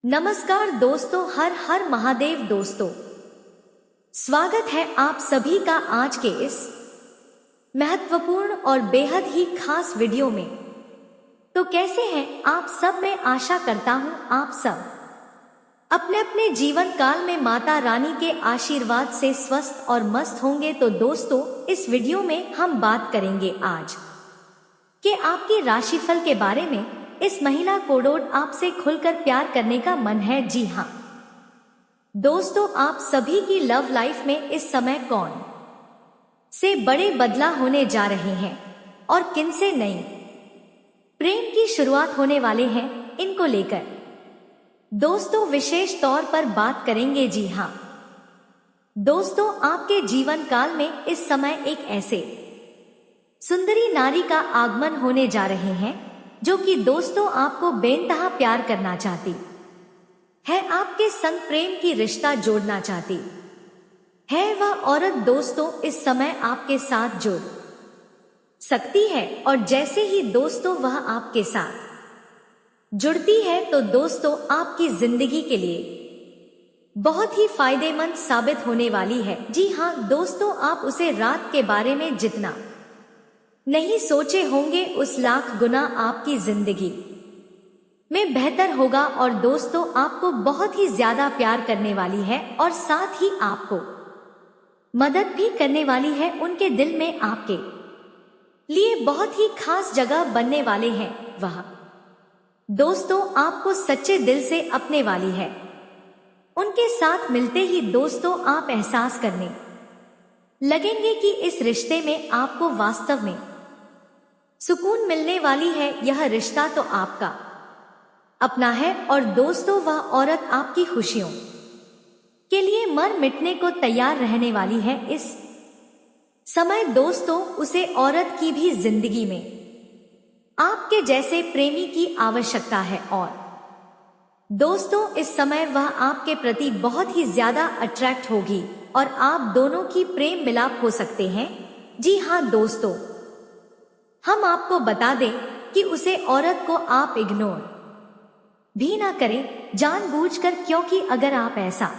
नमस्कार दोस्तों, हर हर महादेव दोस्तों। स्वागत है आप सभी का आज के इस महत्वपूर्ण और बेहद ही खास वीडियो में। तो कैसे हैं आप सब? मैं आशा करता हूं आप सब अपने अपने जीवन काल में माता रानी के आशीर्वाद से स्वस्थ और मस्त होंगे। तो दोस्तों, इस वीडियो में हम बात करेंगे आज कि आपकी राशिफल के बारे में। इस महीना कोडोड आपसे खुलकर प्यार करने का मन है। जी हाँ दोस्तों, आप सभी की लव लाइफ में इस समय कौन से बड़े बदलाव होने जा रहे हैं और किन से नई प्रेम की शुरुआत होने वाले हैं, इनको लेकर दोस्तों विशेष तौर पर बात करेंगे। जी हाँ दोस्तों, आपके जीवन काल में इस समय एक ऐसे सुंदरी नारी का आगमन होने जा रहे हैं जो कि दोस्तों आपको बेइंतहा प्यार करना चाहती है, आपके संग प्रेम की रिश्ता जोड़ना चाहती है। वह औरत दोस्तों इस समय आपके साथ जुड़ सकती है, और जैसे ही दोस्तों वह आपके साथ जुड़ती है तो दोस्तों आपकी जिंदगी के लिए बहुत ही फायदेमंद साबित होने वाली है। जी हाँ दोस्तों, आप उसे रात के बारे में जितना नहीं सोचे होंगे उस लाख गुना आपकी जिंदगी में बेहतर होगा, और दोस्तों आपको बहुत ही ज्यादा प्यार करने वाली है और साथ ही आपको मदद भी करने वाली है। उनके दिल में आपके लिए बहुत ही खास जगह बनने वाले हैं। वह दोस्तों आपको सच्चे दिल से अपने वाली है। उनके साथ मिलते ही दोस्तों आप एहसास करने लगेंगे कि इस रिश्ते में आपको वास्तव में सुकून मिलने वाली है। यह रिश्ता तो आपका अपना है, और दोस्तों वह औरत आपकी खुशियों के लिए मर मिटने को तैयार रहने वाली है। इस समय दोस्तों उसे औरत की भी जिंदगी में आपके जैसे प्रेमी की आवश्यकता है, और दोस्तों इस समय वह आपके प्रति बहुत ही ज्यादा अट्रैक्ट होगी और आप दोनों की प्रेम मिलाप हो सकते हैं। जी हाँ दोस्तों, हम आपको बता दें कि उसे औरत को आप इग्नोर भी ना करें जानबूझकर, क्योंकि अगर आप ऐसा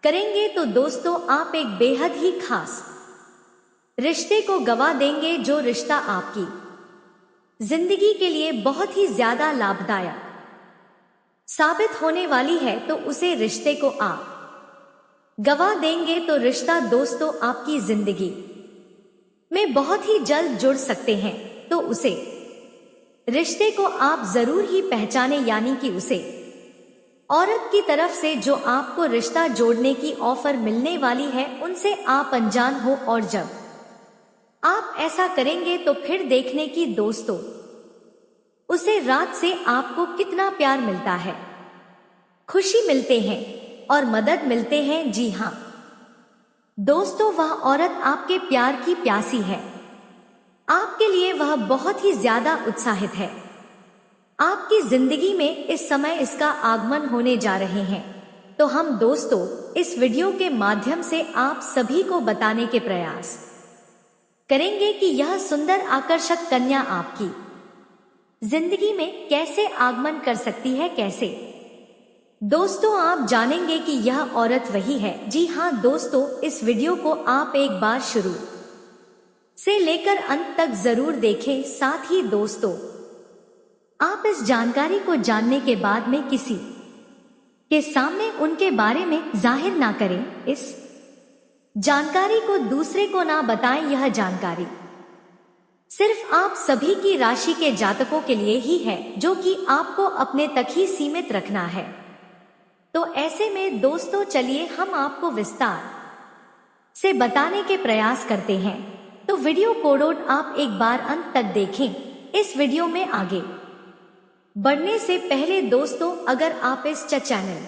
करेंगे तो दोस्तों आप एक बेहद ही खास रिश्ते को गवा देंगे, जो रिश्ता आपकी जिंदगी के लिए बहुत ही ज्यादा लाभदायक साबित होने वाली है। तो उसे रिश्ते को आप गवा देंगे तो रिश्ता दोस्तों आपकी जिंदगी में बहुत ही जल्द जुड़ सकते हैं। तो उसे रिश्ते को आप जरूर ही पहचाने, यानी कि उसे औरत की तरफ से जो आपको रिश्ता जोड़ने की ऑफर मिलने वाली है उनसे आप अनजान हो, और जब आप ऐसा करेंगे तो फिर देखने की दोस्तों उसे रात से आपको कितना प्यार मिलता है, खुशी मिलते हैं और मदद मिलते हैं। जी हाँ दोस्तों, वह औरत आपके प्यार की प्यासी है। आपके लिए वह बहुत ही ज्यादा उत्साहित है। आपकी जिंदगी में इस समय इसका आगमन होने जा रहे हैं। तो हम दोस्तों इस वीडियो के माध्यम से आप सभी को बताने के प्रयास करेंगे कि यह सुंदर आकर्षक कन्या आपकी जिंदगी में कैसे आगमन कर सकती है। कैसे दोस्तों आप जानेंगे कि यह औरत वही है। जी हाँ दोस्तों, इस वीडियो को आप एक बार शुरू से लेकर अंत तक जरूर देखें। साथ ही दोस्तों आप इस जानकारी को जानने के बाद में किसी के सामने उनके बारे में जाहिर ना करें। इस जानकारी को दूसरे को ना बताएं। यह जानकारी सिर्फ आप सभी की राशि के जातकों के लिए ही है, जो कि आपको अपने तक ही सीमित रखना है। तो ऐसे में दोस्तों चलिए हम आपको विस्तार से बताने के प्रयास करते हैं। तो वीडियो कोडोड आप एक बार अंत तक देखें। इस वीडियो में आगे बढ़ने से पहले दोस्तों अगर आप इस चैनल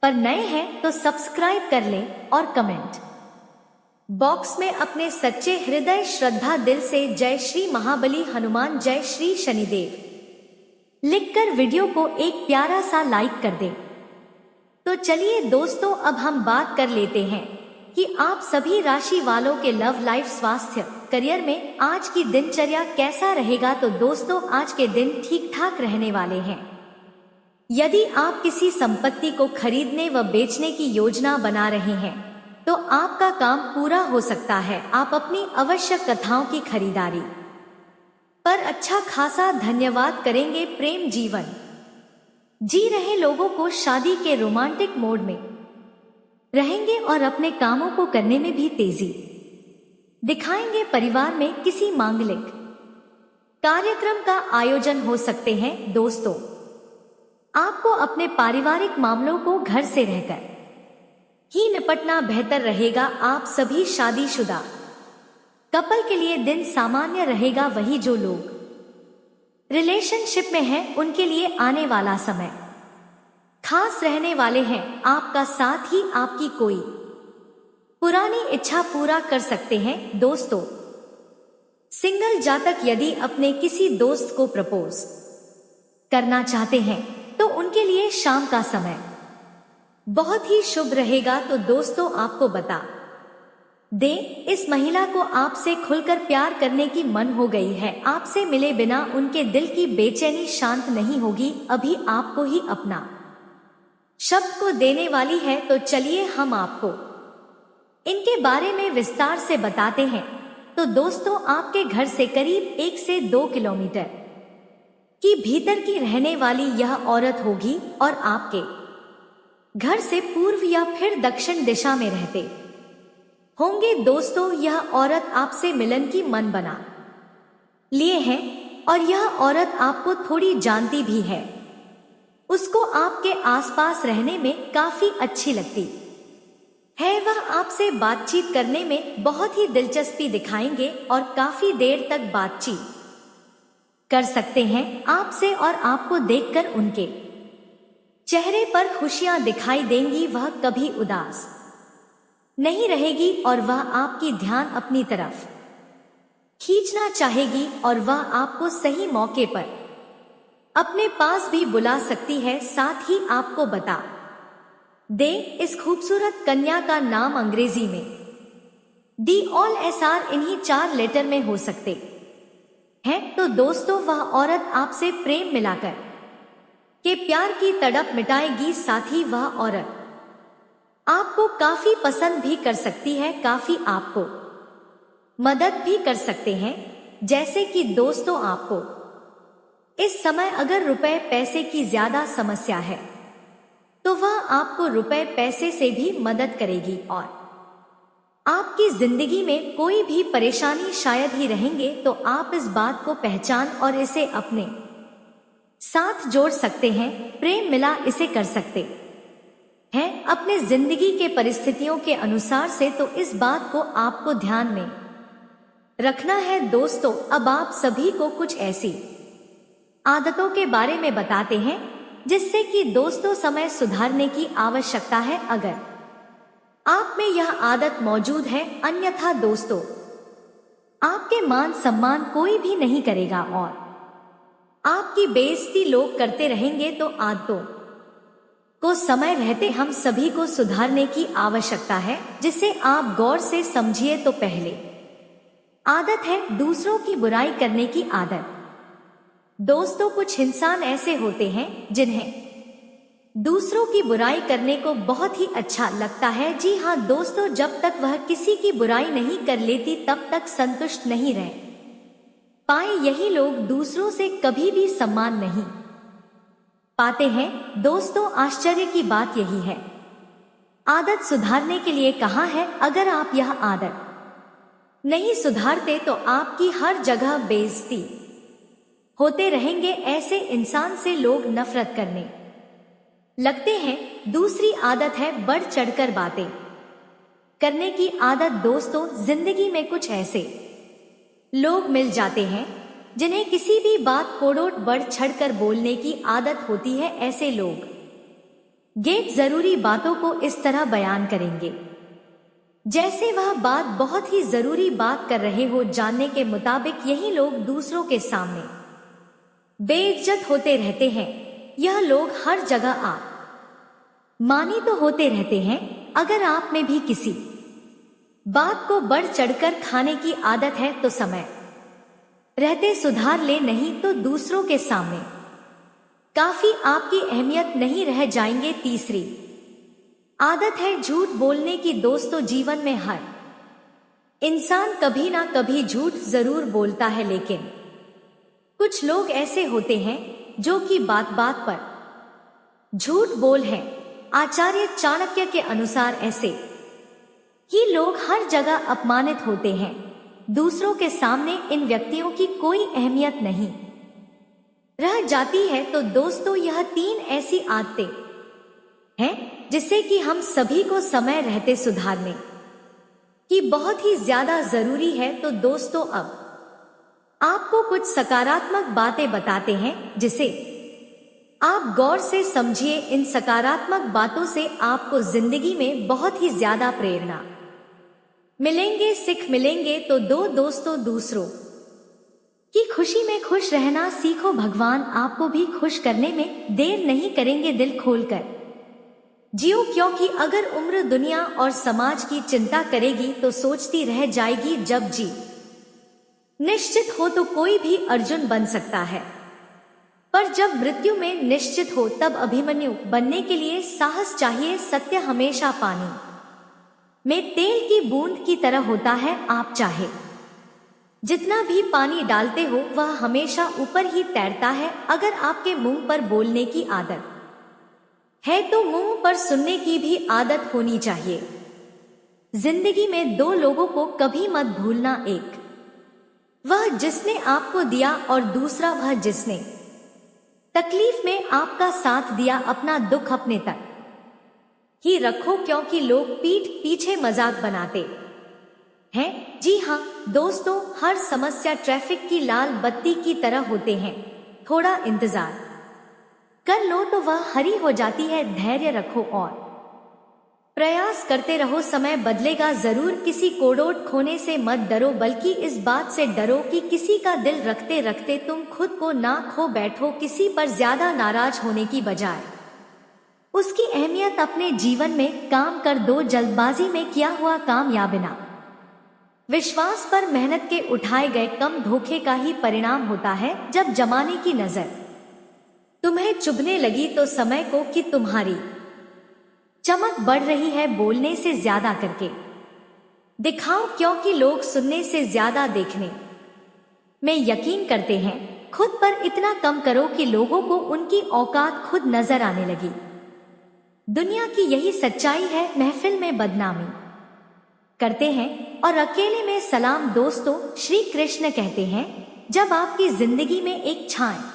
पर नए हैं तो सब्सक्राइब कर लें और कमेंट बॉक्स में अपने सच्चे हृदय श्रद्धा दिल से जय श्री महाबली हनुमान, जय श्री शनिदेव लिखकर वीडियो को एक प्यारा सा लाइक कर दें। तो चलिए दोस्तों अब हम बात कर लेते हैं कि आप सभी राशि वालों के लव लाइफ, स्वास्थ्य, करियर में आज की दिनचर्या कैसा रहेगा। तो दोस्तों आज के दिन ठीक ठाक रहने वाले हैं। यदि आप किसी संपत्ति को खरीदने व बेचने की योजना बना रहे हैं तो आपका काम पूरा हो सकता है। आप अपनी आवश्यक कथाओं की खरीदारी पर अच्छा खासा धन्यवाद करेंगे। प्रेम जीवन जी रहे लोगों को शादी के रोमांटिक मोड में रहेंगे और अपने कामों को करने में भी तेजी दिखाएंगे। परिवार में किसी मांगलिक कार्यक्रम का आयोजन हो सकते हैं। दोस्तों, आपको अपने पारिवारिक मामलों को घर से रहकर ही निपटना बेहतर रहेगा। आप सभी शादीशुदा कपल के लिए दिन सामान्य रहेगा। वही जो लोग रिलेशनशिप में हैं उनके लिए आने वाला समय खास रहने वाले हैं। आपका साथ ही आपकी कोई पुरानी इच्छा पूरा कर सकते हैं। दोस्तों, सिंगल जातक यदि अपने किसी दोस्त को प्रपोज करना चाहते हैं तो उनके लिए शाम का समय बहुत ही शुभ रहेगा। तो दोस्तों, आपको बता दें, इस महिला को आपसे खुलकर प्यार करने की मन हो गई है। आपसे मिले बिना उनके दिल की बेचैनी शांत नहीं होगी। अभी आपको ही अपना शब्द को देने वाली है। तो चलिए हम आपको इनके बारे में विस्तार से बताते हैं। तो दोस्तों, आपके घर से करीब 1 से 2 किलोमीटर की भीतर की रहने वाली यह औरत होगी और आपके घर से पूर्व या फिर दक्षिण दिशा में रहते होंगे। दोस्तों, यह औरत आपसे मिलन की मन बना लिए है और यह औरत आपको थोड़ी जानती भी है। उसको आपके आसपास रहने में काफी अच्छी लगती है। वह आपसे बातचीत करने में बहुत ही दिलचस्पी दिखाएंगे और काफी देर तक बातचीत कर सकते हैं आपसे और आपको देखकर उनके चेहरे पर खुशियां दिखाई देंगी। वह कभी उदास नहीं रहेगी और वह आपकी ध्यान अपनी तरफ खींचना चाहेगी और वह आपको सही मौके पर अपने पास भी बुला सकती है। साथ ही आपको बता दें, इस खूबसूरत कन्या का नाम अंग्रेजी में DOLSR इन्हीं 4 लेटर में हो सकते हैं। तो दोस्तों, वह औरत आपसे प्रेम मिलाकर के प्यार की तड़प मिटाएगी। साथ ही वह औरत आपको काफी पसंद भी कर सकती है, काफी आपको मदद भी कर सकते हैं। जैसे कि दोस्तों, आपको इस समय अगर रुपए पैसे की ज्यादा समस्या है तो वह आपको रुपए पैसे से भी मदद करेगी और आपकी जिंदगी में कोई भी परेशानी शायद ही रहेंगे तो आप इस बात को पहचान और इसे अपने साथ जोड़ सकते हैं। प्रेम मिला इसे कर सकते हैं अपने जिंदगी के परिस्थितियों के अनुसार से। तो इस बात को आपको ध्यान में रखना है। दोस्तों, अब आप सभी को कुछ ऐसी आदतों के बारे में बताते हैं जिससे कि दोस्तों समय सुधारने की आवश्यकता है अगर आप में यह आदत मौजूद है। अन्यथा दोस्तों, आपके मान सम्मान कोई भी नहीं करेगा और आपकी बेइज्जती लोग करते रहेंगे। तो आदतों को समय रहते हम सभी को सुधारने की आवश्यकता है, जिसे आप गौर से समझिए। तो पहले आदत है दूसरों की बुराई करने की आदत। दोस्तों, कुछ इंसान ऐसे होते हैं जिन्हें दूसरों की बुराई करने को बहुत ही अच्छा लगता है। जी हाँ दोस्तों, जब तक वह किसी की बुराई नहीं कर लेती तब तक संतुष्ट नहीं रह पाए। यही लोग दूसरों से कभी भी सम्मान नहीं पाते हैं। दोस्तों, आश्चर्य की बात यही है, आदत सुधारने के लिए कहा है। अगर आप यह आदत नहीं सुधारते तो आपकी हर जगह बेइज्जती होते रहेंगे। ऐसे इंसान से लोग नफरत करने लगते हैं। दूसरी आदत है बढ़ चढ़कर बातें करने की आदत। दोस्तों, जिंदगी में कुछ ऐसे लोग मिल जाते हैं जिन्हें किसी भी बात को बढ़ चढ़कर बोलने की आदत होती है। ऐसे लोग जरूरी बातों को इस तरह बयान करेंगे जैसे वह बात बहुत ही जरूरी बात कर रहे हो। जानने के मुताबिक यही लोग दूसरों के सामने बेइज्जत होते रहते हैं। यह लोग हर जगह आप मानी तो होते रहते हैं। अगर आप में भी किसी बात को बढ़ चढ़कर खाने की आदत है तो समय रहते सुधार ले, नहीं तो दूसरों के सामने काफी आपकी अहमियत नहीं रह जाएंगे। तीसरी आदत है झूठ बोलने की। दोस्तों, जीवन में हर इंसान कभी ना कभी झूठ जरूर बोलता है, लेकिन कुछ लोग ऐसे होते हैं जो कि बात बात पर झूठ बोल हैं। आचार्य चाणक्य के अनुसार ऐसे ही लोग हर जगह अपमानित होते हैं। दूसरों के सामने इन व्यक्तियों की कोई अहमियत नहीं रह जाती है। तो दोस्तों, यह 3 ऐसी आदतें हैं जिससे कि हम सभी को समय रहते सुधारने की बहुत ही ज्यादा जरूरी है। तो दोस्तों, अब आपको कुछ सकारात्मक बातें बताते हैं जिसे आप गौर से समझिए। इन सकारात्मक बातों से आपको जिंदगी में बहुत ही ज्यादा प्रेरणा मिलेंगे, सीख मिलेंगे। तो दोस्तों, दूसरों की खुशी में खुश रहना सीखो। भगवान आपको भी खुश करने में देर नहीं करेंगे। दिल खोलकर जियो, क्योंकि अगर उम्र दुनिया और समाज की चिंता करेगी तो सोचती रह जाएगी। जब जी निश्चित हो तो कोई भी अर्जुन बन सकता है, पर जब मृत्यु में निश्चित हो तब अभिमन्यु बनने के लिए साहस चाहिए। सत्य हमेशा पानी में तेल की बूंद की तरह होता है। आप चाहे जितना भी पानी डालते हो वह हमेशा ऊपर ही तैरता है। अगर आपके मुंह पर बोलने की आदत है तो मुंह पर सुनने की भी आदत होनी चाहिए। जिंदगी में 2 लोगों को कभी मत भूलना, एक वह जिसने आपको दिया और दूसरा वह जिसने तकलीफ में आपका साथ दिया। अपना दुख अपने तक ही रखो, क्योंकि लोग पीठ पीछे मजाक बनाते हैं। जी हाँ दोस्तों, हर समस्या ट्रैफिक की लाल बत्ती की तरह होते हैं। थोड़ा इंतजार कर लो तो वह हरी हो जाती है। धैर्य रखो और प्रयास करते रहो, समय बदलेगा जरूर। किसी को डोट खोने से मत डरो, बल्कि इस बात से डरो कि किसी का दिल रखते रखते तुम खुद को ना खो बैठो। किसी पर ज्यादा नाराज होने की बजाय उसकी अहमियत अपने जीवन में काम कर दो। जल्दबाजी में किया हुआ काम या बिना विश्वास पर मेहनत के उठाए गए कम धोखे का ही परिणाम होता है। जब जमाने की नजर तुम्हें चुभने लगी तो समय को कि तुम्हारी चमक बढ़ रही है। बोलने से ज्यादा करके दिखाओ, क्योंकि लोग सुनने से ज्यादा देखने में यकीन करते हैं। खुद पर इतना कम करो कि लोगों को उनकी औकात खुद नजर आने लगी। दुनिया की यही सच्चाई है। महफिल में बदनामी करते हैं और अकेले में सलाम। दोस्तों, श्री कृष्ण कहते हैं, जब आपकी जिंदगी में एक छाया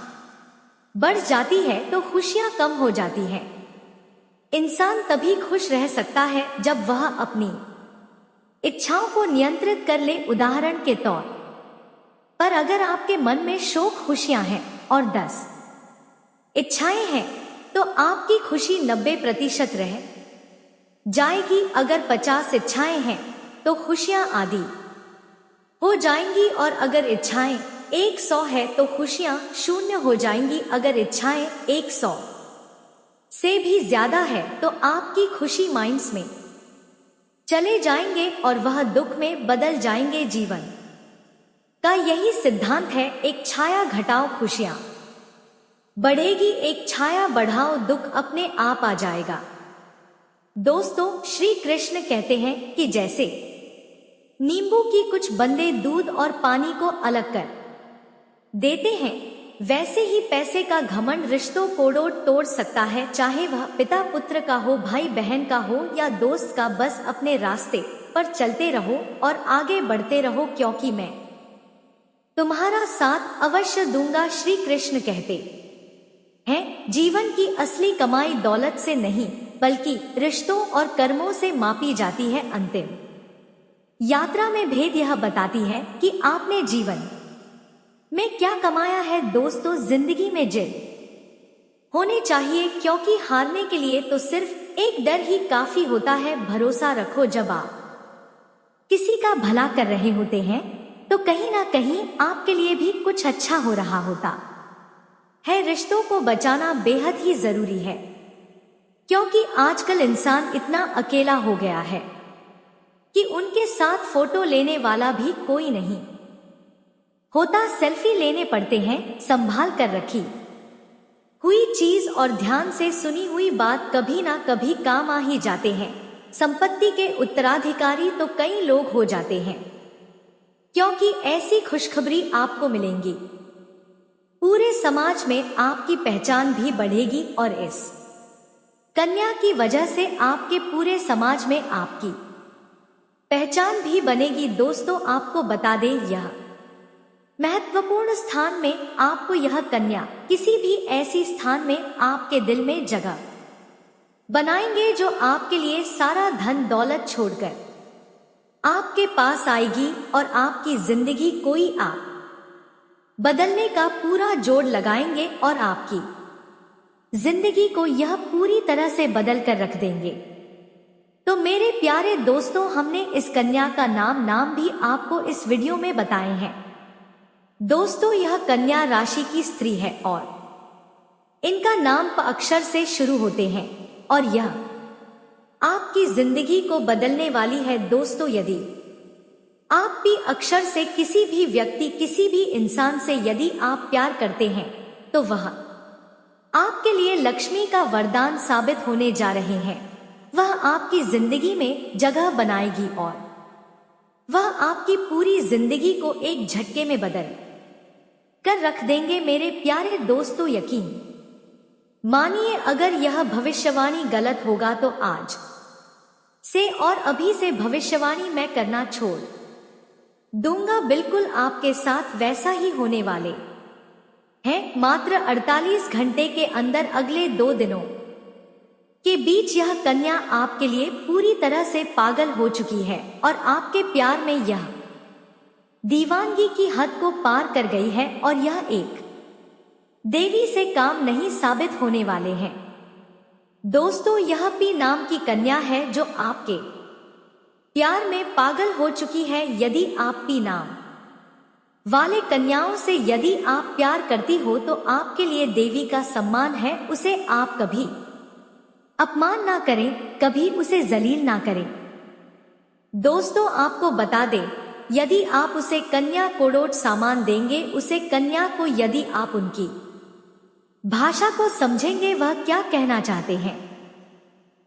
बढ़ जाती है तो खुशियां कम हो जाती हैं। इंसान तभी खुश रह सकता है जब वह अपनी इच्छाओं को नियंत्रित कर ले। उदाहरण के तौर पर अगर आपके मन में शौक खुशियां हैं और 10 इच्छाएं हैं तो आपकी खुशी 90% रह जाएगी। अगर 50 इच्छाएं हैं तो खुशियां आधी हो जाएंगी, और अगर इच्छाएं 100 है तो खुशियां 0 हो जाएंगी। अगर इच्छाएं 100 से भी ज्यादा है तो आपकी खुशी माइनस में चले जाएंगे और वह दुख में बदल जाएंगे। जीवन का यही सिद्धांत है, एक छाया घटाओ खुशियां बढ़ेगी, एक छाया बढ़ाओ दुख अपने आप आ जाएगा। दोस्तों, श्री कृष्ण कहते हैं कि जैसे नींबू की कुछ बंदे दूध और पानी को अलग कर देते हैं, वैसे ही पैसे का घमंड रिश्तों को तोड़ सकता है। चाहे वह पिता पुत्र का हो, भाई बहन का हो या दोस्त का। बस अपने रास्ते पर चलते रहो और आगे बढ़ते रहो, क्योंकि मैं तुम्हारा साथ अवश्य दूंगा। श्री कृष्ण कहते हैं, जीवन की असली कमाई दौलत से नहीं बल्कि रिश्तों और कर्मों से मापी जाती है। अंतिम यात्रा में भेद यह बताती है कि आपने जीवन में क्या कमाया है। दोस्तों, जिंदगी में जिद होनी चाहिए, क्योंकि हारने के लिए तो सिर्फ एक डर ही काफी होता है। भरोसा रखो, जब आप किसी का भला कर रहे होते हैं तो कहीं ना कहीं आपके लिए भी कुछ अच्छा हो रहा होता है। रिश्तों को बचाना बेहद ही जरूरी है, क्योंकि आजकल इंसान इतना अकेला हो गया है कि उनके साथ फोटो लेने वाला भी कोई नहीं होता। सेल्फी लेने पड़ते हैं, संभाल कर रखी हुई चीज और ध्यान से सुनी हुई बात कभी ना कभी काम आ ही जाते हैं। संपत्ति के उत्तराधिकारी तो कई लोग हो जाते हैं, क्योंकि ऐसी खुशखबरी आपको मिलेंगी। पूरे समाज में आपकी पहचान भी बढ़ेगी और इस कन्या की वजह से आपके पूरे समाज में आपकी पहचान भी बनेगी। दोस्तों, आपको बता दें, यह महत्वपूर्ण स्थान में आपको यह कन्या किसी भी ऐसी स्थान में आपके दिल में जगह बनाएंगे जो आपके लिए सारा धन दौलत छोड़कर आपके पास आएगी और आपकी जिंदगी कोई आप बदलने का पूरा जोड़ लगाएंगे और आपकी जिंदगी को यह पूरी तरह से बदल कर रख देंगे। तो मेरे प्यारे दोस्तों, हमने इस कन्या का नाम भी आपको इस वीडियो में बताए हैं। दोस्तों, यह कन्या राशि की स्त्री है और इनका नाम प अक्षर से शुरू होते हैं और यह आपकी जिंदगी को बदलने वाली है। दोस्तों, यदि आप भी अक्षर से किसी भी व्यक्ति, किसी भी इंसान से यदि आप प्यार करते हैं तो वह आपके लिए लक्ष्मी का वरदान साबित होने जा रहे हैं। वह आपकी जिंदगी में जगह बनाएगी और वह आपकी पूरी जिंदगी को एक झटके में बदल कर रख देंगे। मेरे प्यारे दोस्तों, यकीन मानिए, अगर यह भविष्यवाणी गलत होगा तो आज से और अभी से भविष्यवाणी मैं करना छोड़ दूंगा। बिल्कुल आपके साथ वैसा ही होने वाले हैं। मात्र 48 घंटे के अंदर, अगले 2 दिनों के बीच यह कन्या आपके लिए पूरी तरह से पागल हो चुकी है और आपके प्यार में यह दीवानगी की हद को पार कर गई है और यह एक देवी से काम नहीं साबित होने वाले हैं। दोस्तों, यह पी नाम की कन्या है जो आपके प्यार में पागल हो चुकी है। यदि आप पी नाम वाले कन्याओं से यदि आप प्यार करती हो तो आपके लिए देवी का सम्मान है। उसे आप कभी अपमान ना करें, कभी उसे जलील ना करें। दोस्तों, आपको बता दें, यदि आप उसे कन्या कोड़ोट सामान देंगे, उसे कन्या को यदि आप उनकी भाषा को समझेंगे, वह क्या कहना चाहते हैं,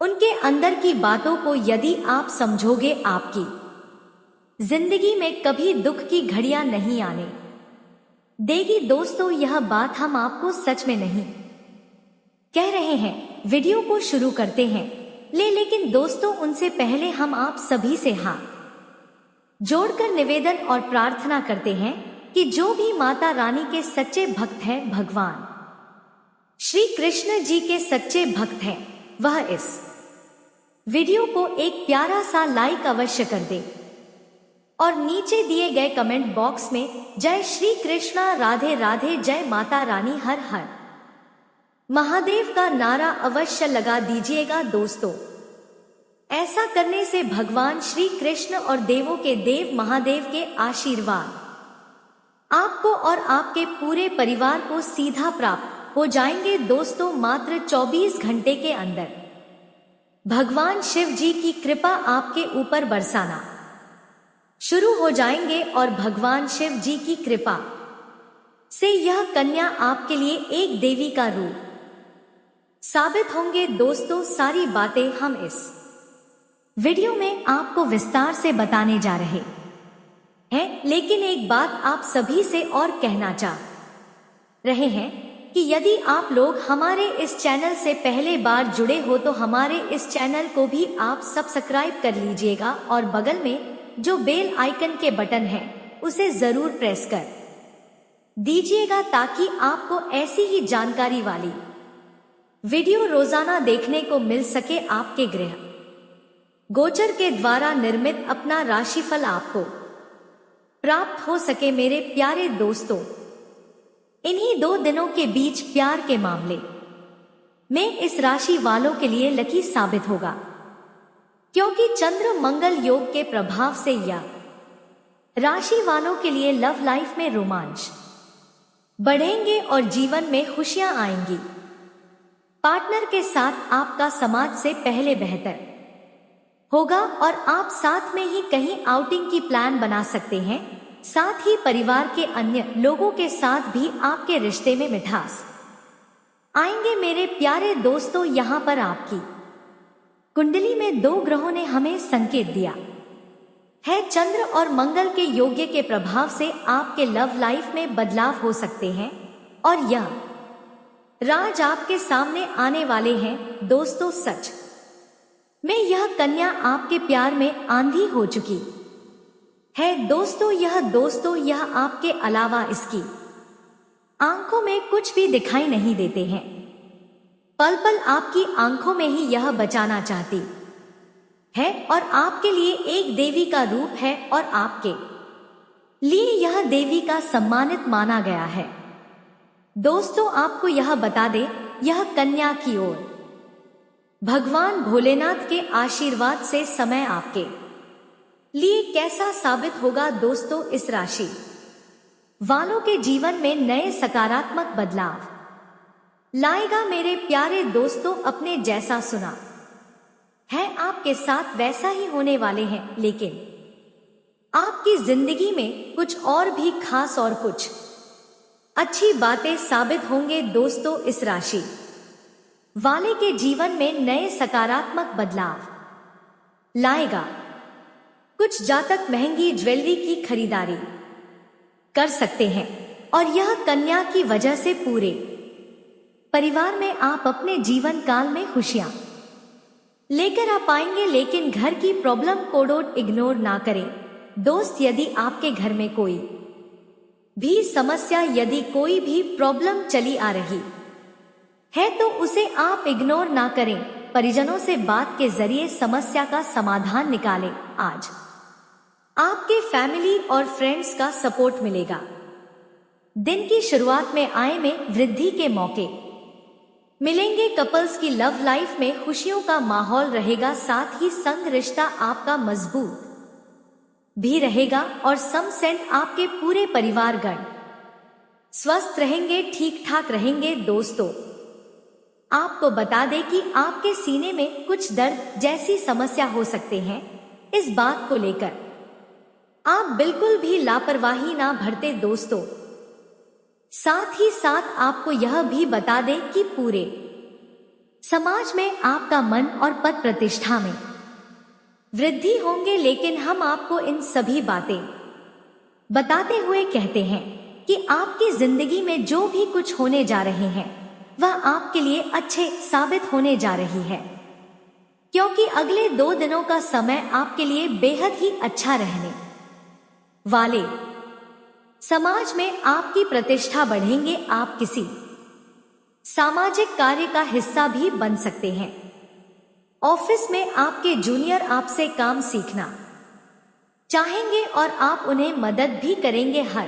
उनके अंदर की बातों को यदि आप समझोगे, आपकी जिंदगी में कभी दुख की घड़ियां नहीं आने देगी। दोस्तों, यह बात हम आपको सच में नहीं कह रहे हैं। वीडियो को शुरू करते हैं, लेकिन दोस्तों, उनसे पहले हम आप सभी से हाथ जोड़कर निवेदन और प्रार्थना करते हैं कि जो भी माता रानी के सच्चे भक्त हैं, भगवान श्री कृष्ण जी के सच्चे भक्त हैं, वह इस वीडियो को एक प्यारा सा लाइक अवश्य कर दे और नीचे दिए गए कमेंट बॉक्स में जय श्री कृष्णा, राधे राधे, जय माता रानी, हर हर महादेव का नारा अवश्य लगा दीजिएगा। दोस्तों, ऐसा करने से भगवान श्री कृष्ण और देवों के देव महादेव के आशीर्वाद आपको और आपके पूरे परिवार को सीधा प्राप्त हो जाएंगे। दोस्तों, मात्र 24 घंटे के अंदर भगवान शिव जी की कृपा आपके ऊपर बरसाना शुरू हो जाएंगे और भगवान शिव जी की कृपा से यह कन्या आपके लिए एक देवी का रूप साबित होंगे। दोस्तों, सारी बातें हम इस वीडियो में आपको विस्तार से बताने जा रहे हैं, लेकिन एक बात आप सभी से और कहना चाह रहे हैं कि यदि आप लोग हमारे इस चैनल से पहले बार जुड़े हो तो हमारे इस चैनल को भी आप सब्सक्राइब कर लीजिएगा और बगल में जो बेल आइकन के बटन है उसे जरूर प्रेस कर दीजिएगा, ताकि आपको ऐसी ही जानकारी वाली वीडियो रोजाना देखने को मिल सके। आपके ग्रह गोचर के द्वारा निर्मित अपना राशिफल आपको प्राप्त हो सके। मेरे प्यारे दोस्तों, इन्हीं 2 दिनों के बीच प्यार के मामले में इस राशि वालों के लिए लकी साबित होगा, क्योंकि चंद्र मंगल योग के प्रभाव से यह राशि वालों के लिए लव लाइफ में रोमांच बढ़ेंगे और जीवन में खुशियां आएंगी। पार्टनर के साथ आपका समाज से पहले बेहतर होगा और आप साथ में ही कहीं आउटिंग की प्लान बना सकते हैं। साथ ही परिवार के अन्य लोगों के साथ भी आपके रिश्ते में मिठास आएंगे मेरे प्यारे दोस्तों। यहाँ पर आपकी कुंडली में 2 ग्रहों ने हमें संकेत दिया है। चंद्र और मंगल के योग्य के प्रभाव से आपके लव लाइफ में बदलाव हो सकते हैं और यह राज आपके सामने आने वाले हैं दोस्तों। सच में यह कन्या आपके प्यार में आंधी हो चुकी है दोस्तों। यह आपके अलावा इसकी आंखों में कुछ भी दिखाई नहीं देते हैं। पल पल आपकी आंखों में ही यह बचाना चाहती है और आपके लिए एक देवी का रूप है और आपके लिए यह देवी का सम्मानित माना गया है दोस्तों। आपको यह बता दे, यह कन्या की ओर भगवान भोलेनाथ के आशीर्वाद से समय आपके लिए कैसा साबित होगा दोस्तों। इस राशि वालों के जीवन में नए सकारात्मक बदलाव लाएगा मेरे प्यारे दोस्तों। अपने जैसा सुना है आपके साथ वैसा ही होने वाले हैं, लेकिन आपकी जिंदगी में कुछ और भी खास और कुछ अच्छी बातें साबित होंगे दोस्तों। इस राशि वाले के जीवन में नए सकारात्मक बदलाव लाएगा। कुछ जातक महंगी ज्वेलरी की खरीदारी कर सकते हैं और यह कन्या की वजह से पूरे परिवार में आप अपने जीवन काल में खुशियां लेकर आ पाएंगे। लेकिन घर की प्रॉब्लम को इग्नोर ना करें दोस्त। यदि आपके घर में कोई भी समस्या, यदि कोई भी प्रॉब्लम चली आ रही है तो उसे आप इग्नोर ना करें। परिजनों से बात के जरिए समस्या का समाधान निकालें। आज आपके फैमिली और फ्रेंड्स का सपोर्ट मिलेगा। दिन की शुरुआत में आय में वृद्धि के मौके मिलेंगे। कपल्स की लव लाइफ में खुशियों का माहौल रहेगा। साथ ही संग रिश्ता आपका मजबूत भी रहेगा और सम सेंट आपके पूरे परिवारगण स्वस्थ रहेंगे, ठीक ठाक रहेंगे दोस्तों। आपको बता दें कि आपके सीने में कुछ दर्द जैसी समस्या हो सकते हैं। इस बात को लेकर आप बिल्कुल भी लापरवाही ना बरतें दोस्तों। साथ ही साथ आपको यह भी बता दें कि पूरे समाज में आपका मन और पद प्रतिष्ठा में वृद्धि होंगे। लेकिन हम आपको इन सभी बातें बताते हुए कहते हैं कि आपकी जिंदगी में जो भी कुछ होने जा रहे हैं वह आपके लिए अच्छे साबित होने जा रही है, क्योंकि अगले 2 दिनों का समय आपके लिए बेहद ही अच्छा रहने वाले। समाज में आपकी प्रतिष्ठा बढ़ेंगे। आप किसी सामाजिक कार्य का हिस्सा भी बन सकते हैं। ऑफिस में आपके जूनियर आपसे काम सीखना चाहेंगे और आप उन्हें मदद भी करेंगे। हर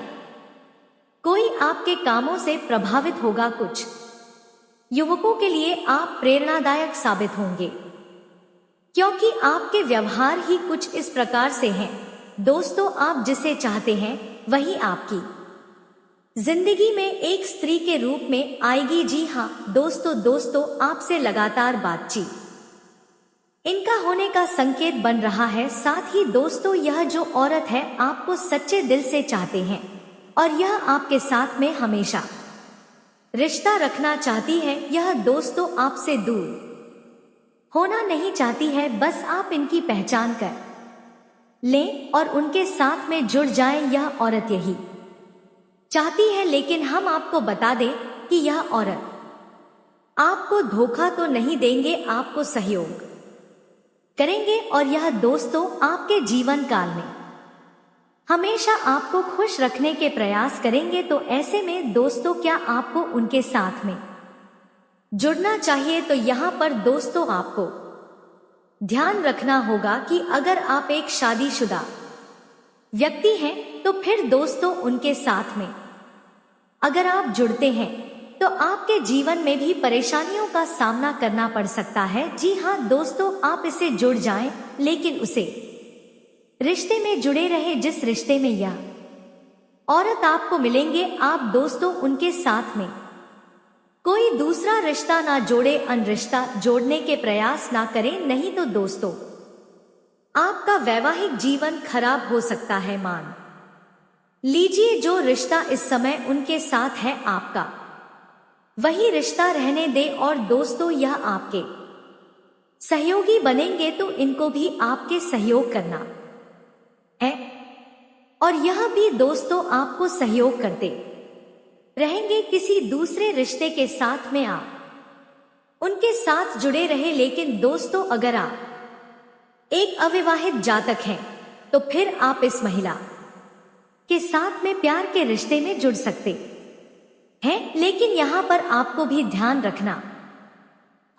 कोई आपके कामों से प्रभावित होगा। कुछ युवकों के लिए आप प्रेरणादायक साबित होंगे, क्योंकि आपके व्यवहार ही कुछ इस प्रकार से हैं दोस्तों। आप जिसे चाहते हैं वही आपकी जिंदगी में एक स्त्री के रूप में आएगी। जी हाँ दोस्तों, आपसे लगातार बातचीत इनका होने का संकेत बन रहा है। साथ ही दोस्तों, यह जो औरत है आपको सच्चे दिल से चाहते हैं और यह आपके साथ में हमेशा रिश्ता रखना चाहती है। यह दोस्तों आपसे दूर होना नहीं चाहती है। बस आप इनकी पहचान कर लें और उनके साथ में जुड़ जाएं। यह औरत यही चाहती है। लेकिन हम आपको बता दें कि यह औरत आपको धोखा तो नहीं देंगे, आपको सहयोग करेंगे और यह दोस्तों आपके जीवन काल में हमेशा आपको खुश रखने के प्रयास करेंगे। तो ऐसे में दोस्तों, क्या आपको उनके साथ में जुड़ना चाहिए? तो यहाँ पर दोस्तों आपको ध्यान रखना होगा कि अगर आप एक शादीशुदा व्यक्ति हैं तो फिर दोस्तों उनके साथ में अगर आप जुड़ते हैं तो आपके जीवन में भी परेशानियों का सामना करना पड़ सकता है। जी हाँ दोस्तों, आप इसे जुड़ जाएं, लेकिन उसे रिश्ते में जुड़े रहे जिस रिश्ते में यह औरत आपको मिलेंगे। आप दोस्तों उनके साथ में कोई दूसरा रिश्ता ना जोड़े, अन रिश्ता जोड़ने के प्रयास ना करें, नहीं तो दोस्तों आपका वैवाहिक जीवन खराब हो सकता है। मान लीजिए जो रिश्ता इस समय उनके साथ है आपका वही रिश्ता रहने दे। और दोस्तों, यह आपके सहयोगी बनेंगे तो इनको भी आपके सहयोग करना है, और यह भी दोस्तों आपको सहयोग करते रहेंगे। किसी दूसरे रिश्ते के साथ में आप उनके साथ जुड़े रहे, लेकिन दोस्तों अगर आप एक अविवाहित जातक हैं तो फिर आप इस महिला के साथ में प्यार के रिश्ते में जुड़ सकते हैं। लेकिन यहाँ पर आपको भी ध्यान रखना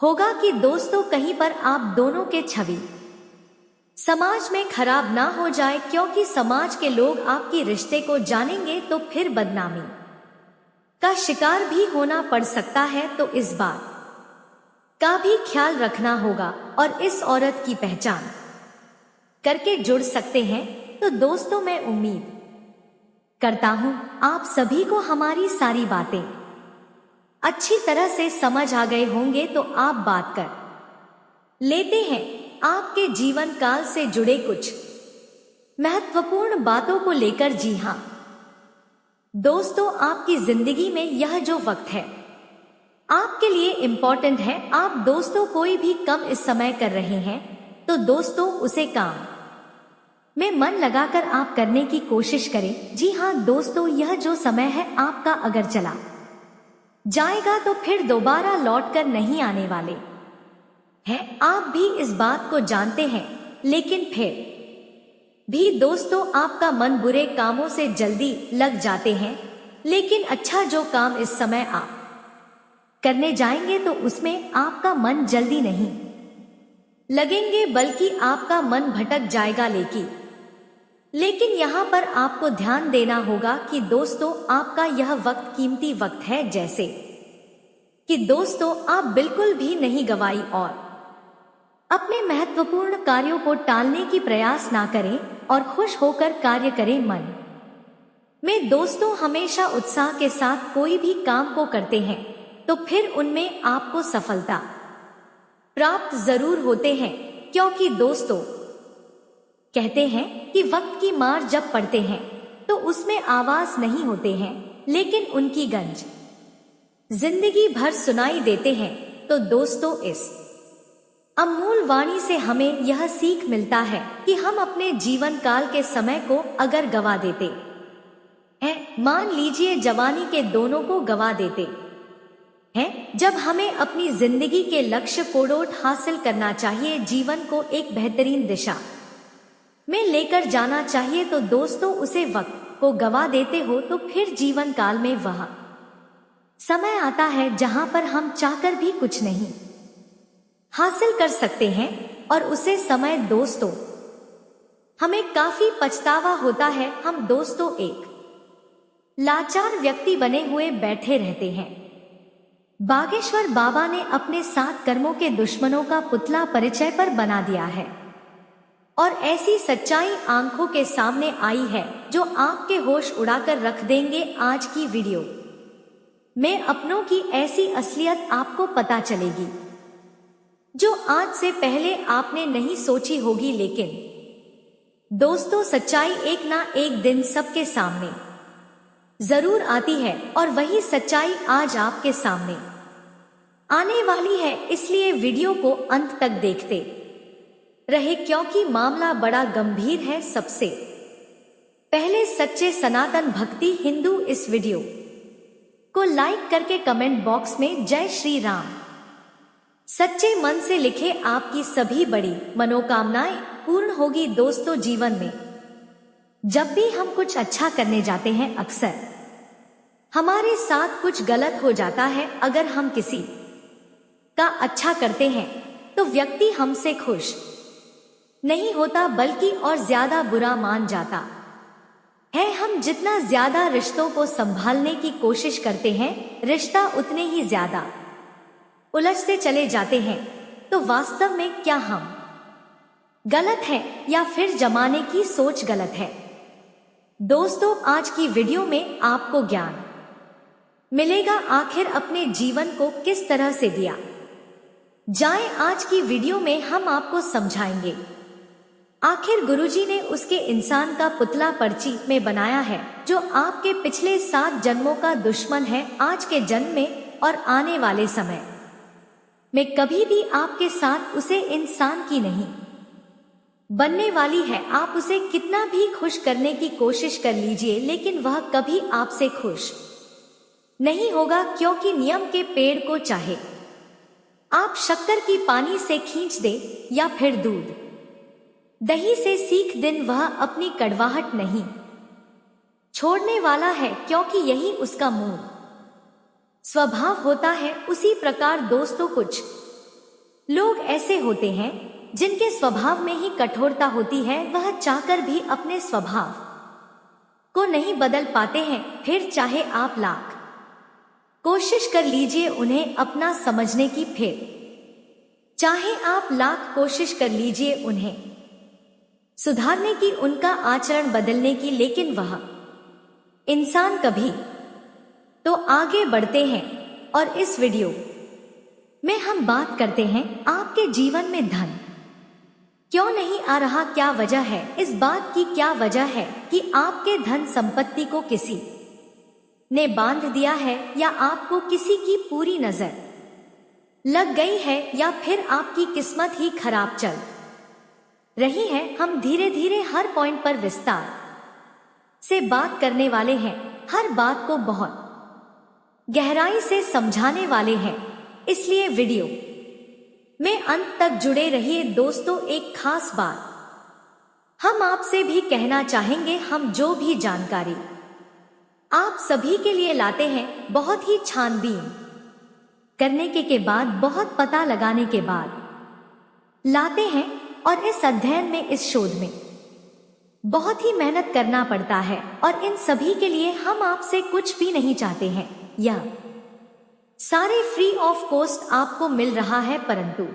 होगा कि दोस्तों कहीं पर आप दोनों के छवि समाज में खराब ना हो जाए, क्योंकि समाज के लोग आपकी रिश्ते को जानेंगे तो फिर बदनामी का शिकार भी होना पड़ सकता है। तो इस बात का भी ख्याल रखना होगा और इस औरत की पहचान करके जुड़ सकते हैं। तो दोस्तों, मैं उम्मीद करता हूं आप सभी को हमारी सारी बातें अच्छी तरह से समझ आ गए होंगे। तो आप बात कर लेते हैं आपके जीवन काल से जुड़े कुछ महत्वपूर्ण बातों को लेकर। जी हां दोस्तों, आपकी जिंदगी में यह जो वक्त है आपके लिए इम्पोर्टेंट है। आप दोस्तों कोई भी कम इस समय कर रहे हैं तो दोस्तों उसे काम में मन लगाकर आप करने की कोशिश करें। जी हां दोस्तों, यह जो समय है आपका अगर चला जाएगा तो फिर दोबारा लौटकर नहीं आने वाले हैं। आप भी इस बात को जानते हैं, लेकिन फिर भी दोस्तों आपका मन बुरे कामों से जल्दी लग जाते हैं। लेकिन अच्छा जो काम इस समय आप करने जाएंगे तो उसमें आपका मन जल्दी नहीं लगेंगे, बल्कि आपका मन भटक जाएगा। लेकिन यहाँ पर आपको ध्यान देना होगा कि दोस्तों आपका यह वक्त कीमती वक्त है, जैसे कि दोस्तों आप बिल्कुल भी नहीं गवाई और अपने महत्वपूर्ण कार्यों को टालने की प्रयास ना करें और खुश होकर कार्य करें। मन में दोस्तों हमेशा उत्साह के साथ कोई भी काम को करते हैं तो फिर उनमें आपको सफलता प्राप्त जरूर होते हैं, क्योंकि दोस्तों कहते हैं कि वक्त की मार जब पड़ते हैं तो उसमें आवाज नहीं होते हैं, लेकिन उनकी गंज जिंदगी भर सुनाई देते हैं। तो दोस्तों इस अमूल वाणी से हमें यह सीख मिलता है कि हम अपने जीवन काल के समय को अगर गवा देते हैं, मान लीजिए जवानी के दोनों को गवा देते हैं, जब हमें अपनी जिंदगी के लक्ष्य कोड़ोट हासिल करना चाहिए, जीवन को एक बेहतरीन दिशा में लेकर जाना चाहिए, तो दोस्तों उसे वक्त को गवा देते हो तो फिर जीवन काल में वह समय आता है जहां पर हम चाहकर भी कुछ नहीं हासिल कर सकते हैं, और उसे समय दोस्तों हमें काफी पछतावा होता है। हम दोस्तों एक लाचार व्यक्ति बने हुए बैठे रहते हैं। बागेश्वर बाबा ने अपने 7 कर्मों के दुश्मनों का पुतला परिचय पर बना दिया है, और ऐसी सच्चाई आंखों के सामने आई है जो आपके होश उड़ाकर रख देंगे। आज की वीडियो में अपनों की ऐसी असलियत आपको पता चलेगी जो आज से पहले आपने नहीं सोची होगी। लेकिन दोस्तों सच्चाई एक ना एक दिन सबके सामने जरूर आती है, और वही सच्चाई आज आपके सामने आने वाली है। इसलिए वीडियो को अंत तक देखते रहे, क्योंकि मामला बड़ा गंभीर है। सबसे पहले सच्चे सनातन भक्ति हिंदू इस वीडियो को लाइक करके कमेंट बॉक्स में जय श्री राम सच्चे मन से लिखे, आपकी सभी बड़ी मनोकामनाएं पूर्ण होगी। दोस्तों जीवन में जब भी हम कुछ अच्छा करने जाते हैं, अक्सर हमारे साथ कुछ गलत हो जाता है। अगर हम किसी का अच्छा करते हैं तो व्यक्ति हमसे खुश नहीं होता, बल्कि और ज्यादा बुरा मान जाता है। हम जितना ज्यादा रिश्तों को संभालने की कोशिश करते हैं, रिश्ता उतने ही ज्यादा उलझते चले जाते हैं। तो वास्तव में क्या हम गलत हैं या फिर जमाने की सोच गलत है? दोस्तों आज की वीडियो में आपको ज्ञान मिलेगा, आखिर अपने जीवन को किस तरह से दिया जाए। आज की वीडियो में हम आपको समझाएंगे आखिर गुरुजी ने उसके इंसान का पुतला पर्ची में बनाया है जो आपके पिछले 7 जन्मों का दुश्मन है, आज के जन्म में और आने वाले समय में कभी भी आपके साथ उसे इंसान की नहीं बनने वाली है। आप उसे कितना भी खुश करने की कोशिश कर लीजिए, लेकिन वह कभी आपसे खुश नहीं होगा, क्योंकि नियम के पेड़ को चाहे आप शक्कर की पानी से खींच दे या फिर दूध दही से सीख दिन, वह अपनी कड़वाहट नहीं छोड़ने वाला है, क्योंकि यही उसका मूल स्वभाव होता है। उसी प्रकार दोस्तों, कुछ लोग ऐसे होते हैं जिनके स्वभाव में ही कठोरता होती है। वह चाहकर भी अपने स्वभाव को नहीं बदल पाते हैं। फिर चाहे आप लाख कोशिश कर लीजिए उन्हें अपना समझने की, फिर चाहे आप लाख कोशिश कर लीजिए उन्हें सुधारने की, उनका आचरण बदलने की, लेकिन वह इंसान कभी तो आगे बढ़ते हैं। और इस वीडियो में हम बात करते हैं आपके जीवन में धन क्यों नहीं आ रहा, क्या वजह है इस बात की, क्या वजह है कि आपके धन संपत्ति को किसी ने बांध दिया है, या आपको किसी की पूरी नजर लग गई है, या फिर आपकी किस्मत ही खराब चल रही है। हम धीरे धीरे हर पॉइंट पर विस्तार से बात करने वाले हैं, हर बात को बहुत गहराई से समझाने वाले हैं, इसलिए वीडियो में अंत तक जुड़े रहिए। दोस्तों, एक खास बात हम आपसे भी कहना चाहेंगे, हम जो भी जानकारी आप सभी के लिए लाते हैं, बहुत ही छानबीन करने के बाद, बहुत पता लगाने के बाद लाते हैं। और इस अध्ययन में, इस शोध में बहुत ही मेहनत करना पड़ता है, और इन सभी के लिए हम आपसे कुछ भी नहीं चाहते हैं। यह सारे फ्री ऑफ कॉस्ट आपको मिल रहा है, परंतु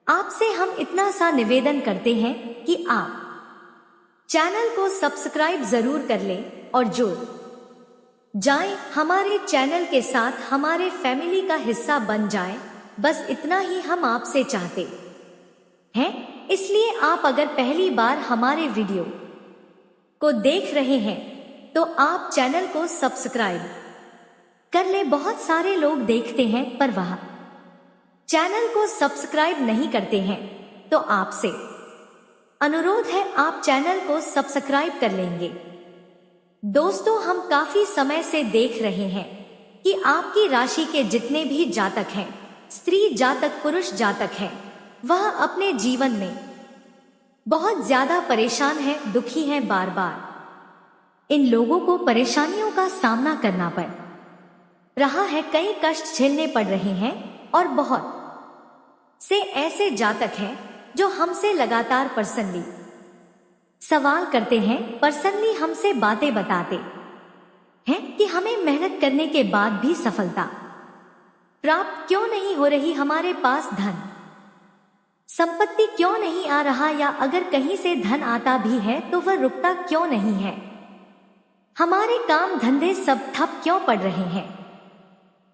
आपसे हम इतना सा निवेदन करते हैं कि आप चैनल को सब्सक्राइब जरूर कर लें और जुड़ जाएं हमारे चैनल के साथ, हमारे फैमिली का हिस्सा बन जाएं। बस इतना ही हम आपसे चाहते हैं। इसलिए आप अगर पहली बार हमारे वीडियो को देख रहे हैं तो आप चैनल को सब्सक्राइब कर ले। बहुत सारे लोग देखते हैं पर वह चैनल को सब्सक्राइब नहीं करते हैं, तो आपसे अनुरोध है आप चैनल को सब्सक्राइब कर लेंगे। दोस्तों, हम काफी समय से देख रहे हैं कि आपकी राशि के जितने भी जातक हैं, स्त्री जातक, पुरुष जातक हैं, वह अपने जीवन में बहुत ज्यादा परेशान है, दुखी है। बार बार इन लोगों को परेशानियों का सामना करना पड़ रहा है, कई कष्ट झेलने पड़ रहे हैं, और बहुत से ऐसे जातक हैं जो हमसे लगातार पर्सनली सवाल करते हैं, पर्सनली हमसे बातें बताते हैं कि हमें मेहनत करने के बाद भी सफलता प्राप्त क्यों नहीं हो रही, हमारे पास धन संपत्ति क्यों नहीं आ रहा, या अगर कहीं से धन आता भी है तो वह रुकता क्यों नहीं है, हमारे काम धंधे सब ठप क्यों पड़ रहे हैं,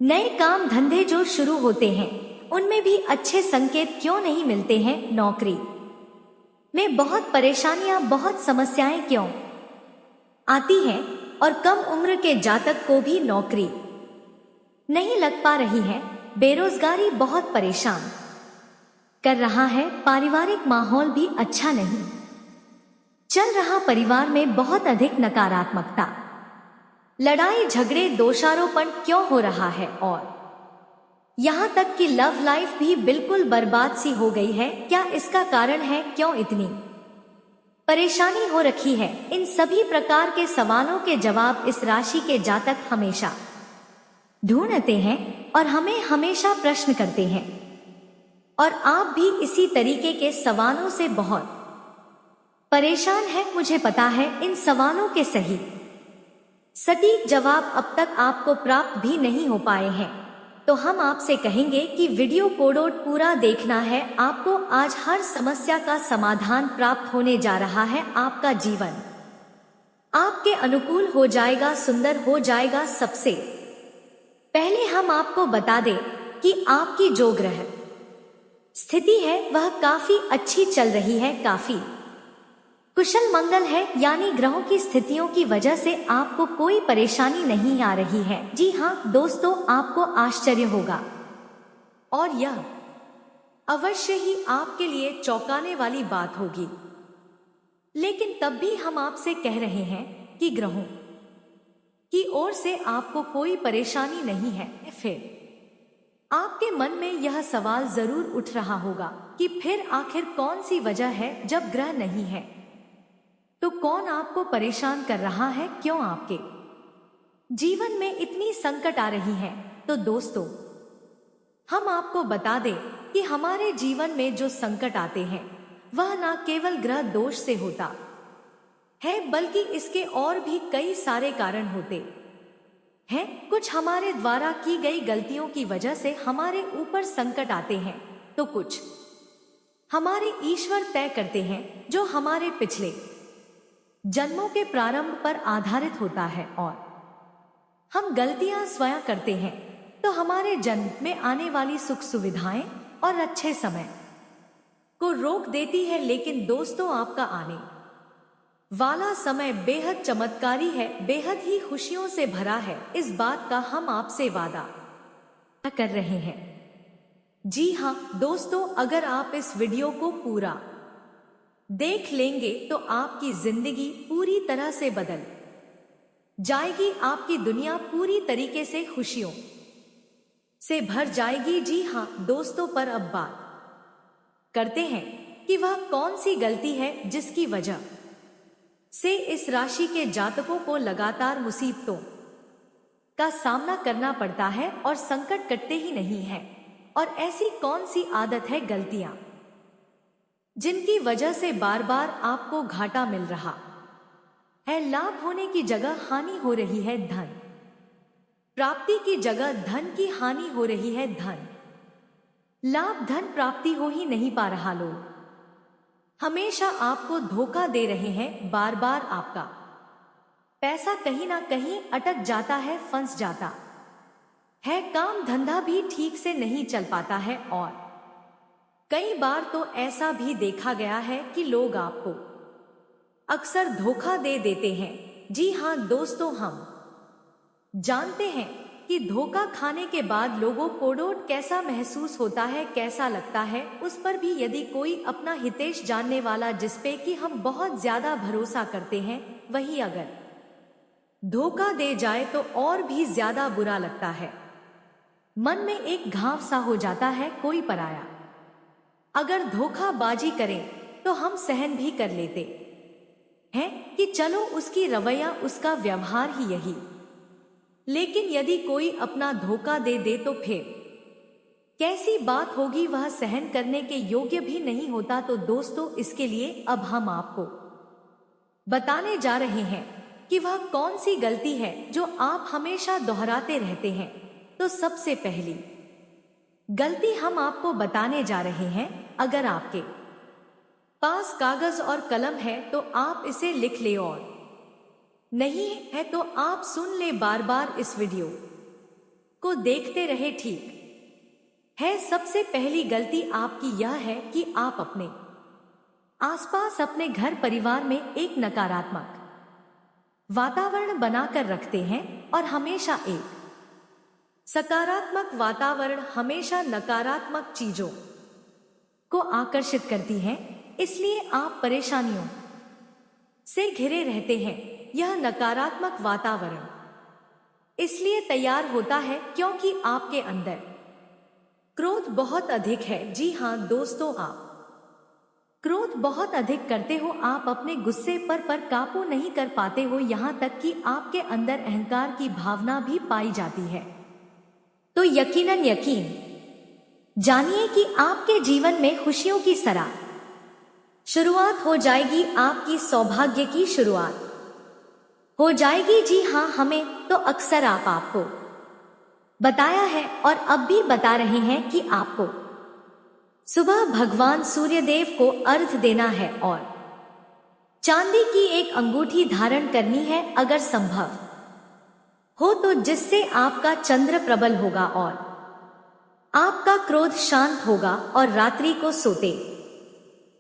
नए काम धंधे जो शुरू होते हैं उनमें भी अच्छे संकेत क्यों नहीं मिलते हैं, नौकरी में बहुत परेशानियां, बहुत समस्याएं क्यों आती हैं, और कम उम्र के जातक को भी नौकरी नहीं लग पा रही है, बेरोजगारी बहुत परेशान कर रहा है, पारिवारिक माहौल भी अच्छा नहीं चल रहा, परिवार में बहुत अधिक नकारात्मकता, लड़ाई झगड़े, दोषारोपण क्यों हो रहा है, और यहाँ तक कि लव लाइफ भी बिल्कुल बर्बाद सी हो गई है। क्या इसका कारण है, क्यों इतनी परेशानी हो रखी है? इन सभी प्रकार के सवालों के जवाब इस राशि के जातक हमेशा ढूंढते हैं और हमें हमेशा प्रश्न करते हैं, और आप भी इसी तरीके के सवालों से बहुत परेशान हैं। मुझे पता है इन सवालों के सही सटीक जवाब अब तक आपको प्राप्त भी नहीं हो पाए हैं, तो हम आपसे कहेंगे कि वीडियो को पूरा देखना है। आपको आज हर समस्या का समाधान प्राप्त होने जा रहा है। आपका जीवन आपके अनुकूल हो जाएगा, सुंदर हो जाएगा। सबसे पहले हम आपको बता दें कि आपकी जो ग्रह स्थिति है वह काफी अच्छी चल रही है, काफी कुशल मंगल है, यानी ग्रहों की स्थितियों की वजह से आपको कोई परेशानी नहीं आ रही है। जी हाँ दोस्तों, आपको आश्चर्य होगा और यह अवश्य ही आपके लिए चौंकाने वाली बात होगी, लेकिन तब भी हम आपसे कह रहे हैं कि ग्रहों की ओर से आपको कोई परेशानी नहीं है। फिर आपके मन में यह सवाल जरूर उठ रहा होगा कि फिर आखिर कौन सी वजह है जब ग्रह नहीं है तो कौन आपको परेशान कर रहा है, क्यों आपके जीवन में इतनी संकट आ रही है। तो दोस्तों, हम आपको बता दें कि हमारे जीवन में जो संकट आते हैं वह न केवल ग्रह दोष से होता है, बल्कि इसके और भी कई सारे कारण होते हैं। कुछ हमारे द्वारा की गई गलतियों की वजह से हमारे ऊपर संकट आते हैं, तो कुछ हमारे ईश्वर तय करते हैं जो हमारे पिछले जन्मों के प्रारंभ पर आधारित होता है, और हम गलतियां स्वयं करते हैं तो हमारे जन्म में आने वाली सुख सुविधाएं और अच्छे समय को रोक देती है। लेकिन दोस्तों, आपका आने वाला समय बेहद चमत्कारी है, बेहद ही खुशियों से भरा है। इस बात का हम आपसे वादा कर रहे हैं। जी हाँ दोस्तों, अगर आप इस वीडियो को पूरा देख लेंगे तो आपकी जिंदगी पूरी तरह से बदल जाएगी, आपकी दुनिया पूरी तरीके से खुशियों से भर जाएगी। जी हाँ दोस्तों, पर अब बात करते हैं कि वह कौन सी गलती है जिसकी वजह से इस राशि के जातकों को लगातार मुसीबतों का सामना करना पड़ता है और संकट कटते ही नहीं है। और ऐसी कौन सी आदत है, गलतियां जिनकी वजह से बार बार आपको घाटा मिल रहा है, लाभ होने की जगह हानि हो रही है, धन प्राप्ति की जगह धन की हानि हो रही है, धन लाभ धन प्राप्ति हो ही नहीं पा रहा, लोग हमेशा आपको धोखा दे रहे हैं, बार बार आपका पैसा कहीं ना कहीं अटक जाता है, फंस जाता है, काम धंधा भी ठीक से नहीं चल पाता है, और कई बार तो ऐसा भी देखा गया है कि लोग आपको अक्सर धोखा दे देते हैं। जी हाँ दोस्तों, हम जानते हैं कि धोखा खाने के बाद लोगों को डोट कैसा महसूस होता है, कैसा लगता है। उस पर भी यदि कोई अपना हितेश जानने वाला, जिसपे कि हम बहुत ज्यादा भरोसा करते हैं, वही अगर धोखा दे जाए तो और भी ज्यादा बुरा लगता है, मन में एक घाव सा हो जाता है। कोई पराया अगर धोखाबाजी करे तो हम सहन भी कर लेते हैं कि चलो उसकी रवैया, उसका व्यवहार ही यही, लेकिन यदि कोई अपना धोखा दे दे तो फिर कैसी बात होगी, वह सहन करने के योग्य भी नहीं होता। तो दोस्तों, इसके लिए अब हम आपको बताने जा रहे हैं कि वह कौन सी गलती है जो आप हमेशा दोहराते रहते हैं। तो सबसे पहली गलती हम आपको बताने जा रहे हैं, अगर आपके पास कागज और कलम है तो आप इसे लिख ले, और नहीं है तो आप सुन ले, बार बार इस वीडियो को देखते रहे, ठीक है। सबसे पहली गलती आपकी यह है कि आप अपने आसपास, अपने घर परिवार में एक नकारात्मक वातावरण बनाकर रखते हैं, और हमेशा एक सकारात्मक वातावरण हमेशा नकारात्मक चीजों को आकर्षित करती है, इसलिए आप परेशानियों से घिरे रहते हैं। यह नकारात्मक वातावरण इसलिए तैयार होता है क्योंकि आपके अंदर क्रोध बहुत अधिक है। जी हाँ दोस्तों, आप क्रोध बहुत अधिक करते हो, आप अपने गुस्से पर काबू नहीं कर पाते हो, यहाँ तक कि आपके अंदर अहंकार की भावना भी पाई जाती है। तो यकीनन यकीन जानिए कि आपके जीवन में खुशियों की शुरुआत हो जाएगी, आपकी सौभाग्य की शुरुआत हो जाएगी। जी हाँ, हमें तो अक्सर आपको बताया है और अब भी बता रहे हैं कि आपको सुबह भगवान सूर्यदेव को अर्घ्य देना है और चांदी की एक अंगूठी धारण करनी है, अगर संभव हो तो, जिससे आपका चंद्र प्रबल होगा और आपका क्रोध शांत होगा, और रात्रि को सोते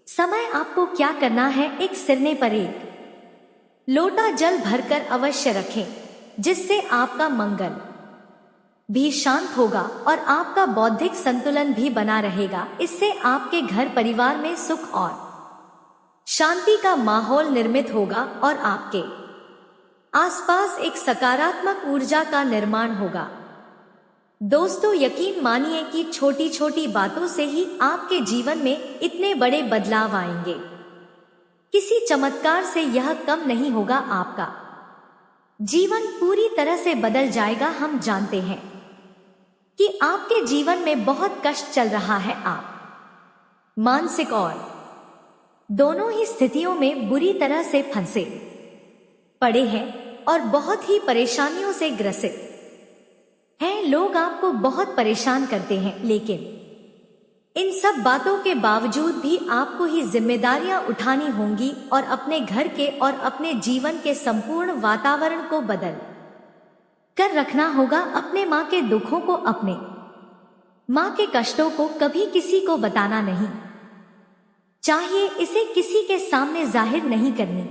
समय आपको क्या करना है, एक सिरने पर एक लोटा जल भरकर अवश्य रखें, जिससे आपका मंगल भी शांत होगा और आपका बौद्धिक संतुलन भी बना रहेगा। इससे आपके घर परिवार में सुख और शांति का माहौल निर्मित होगा और आपके आसपास एक सकारात्मक ऊर्जा का निर्माण होगा। दोस्तों, यकीन मानिए कि छोटी छोटी बातों से ही आपके जीवन में इतने बड़े बदलाव आएंगे। किसी चमत्कार से यह कम नहीं होगा, आपका जीवन पूरी तरह से बदल जाएगा। हम जानते हैं कि आपके जीवन में बहुत कष्ट चल रहा है, आप मानसिक और दोनों ही स्थितियों में बुरी तरह से फंसे पड़े हैं और बहुत ही परेशानियों से ग्रसित हैं। लोग आपको बहुत परेशान करते हैं, लेकिन इन सब बातों के बावजूद भी आपको ही जिम्मेदारियां उठानी होंगी और अपने घर के और अपने जीवन के संपूर्ण वातावरण को बदल कर रखना होगा। अपने माँ के दुखों को, अपने माँ के कष्टों को कभी किसी को बताना नहीं चाहिए। इसे किसी के सामने जाहिर नहीं करनी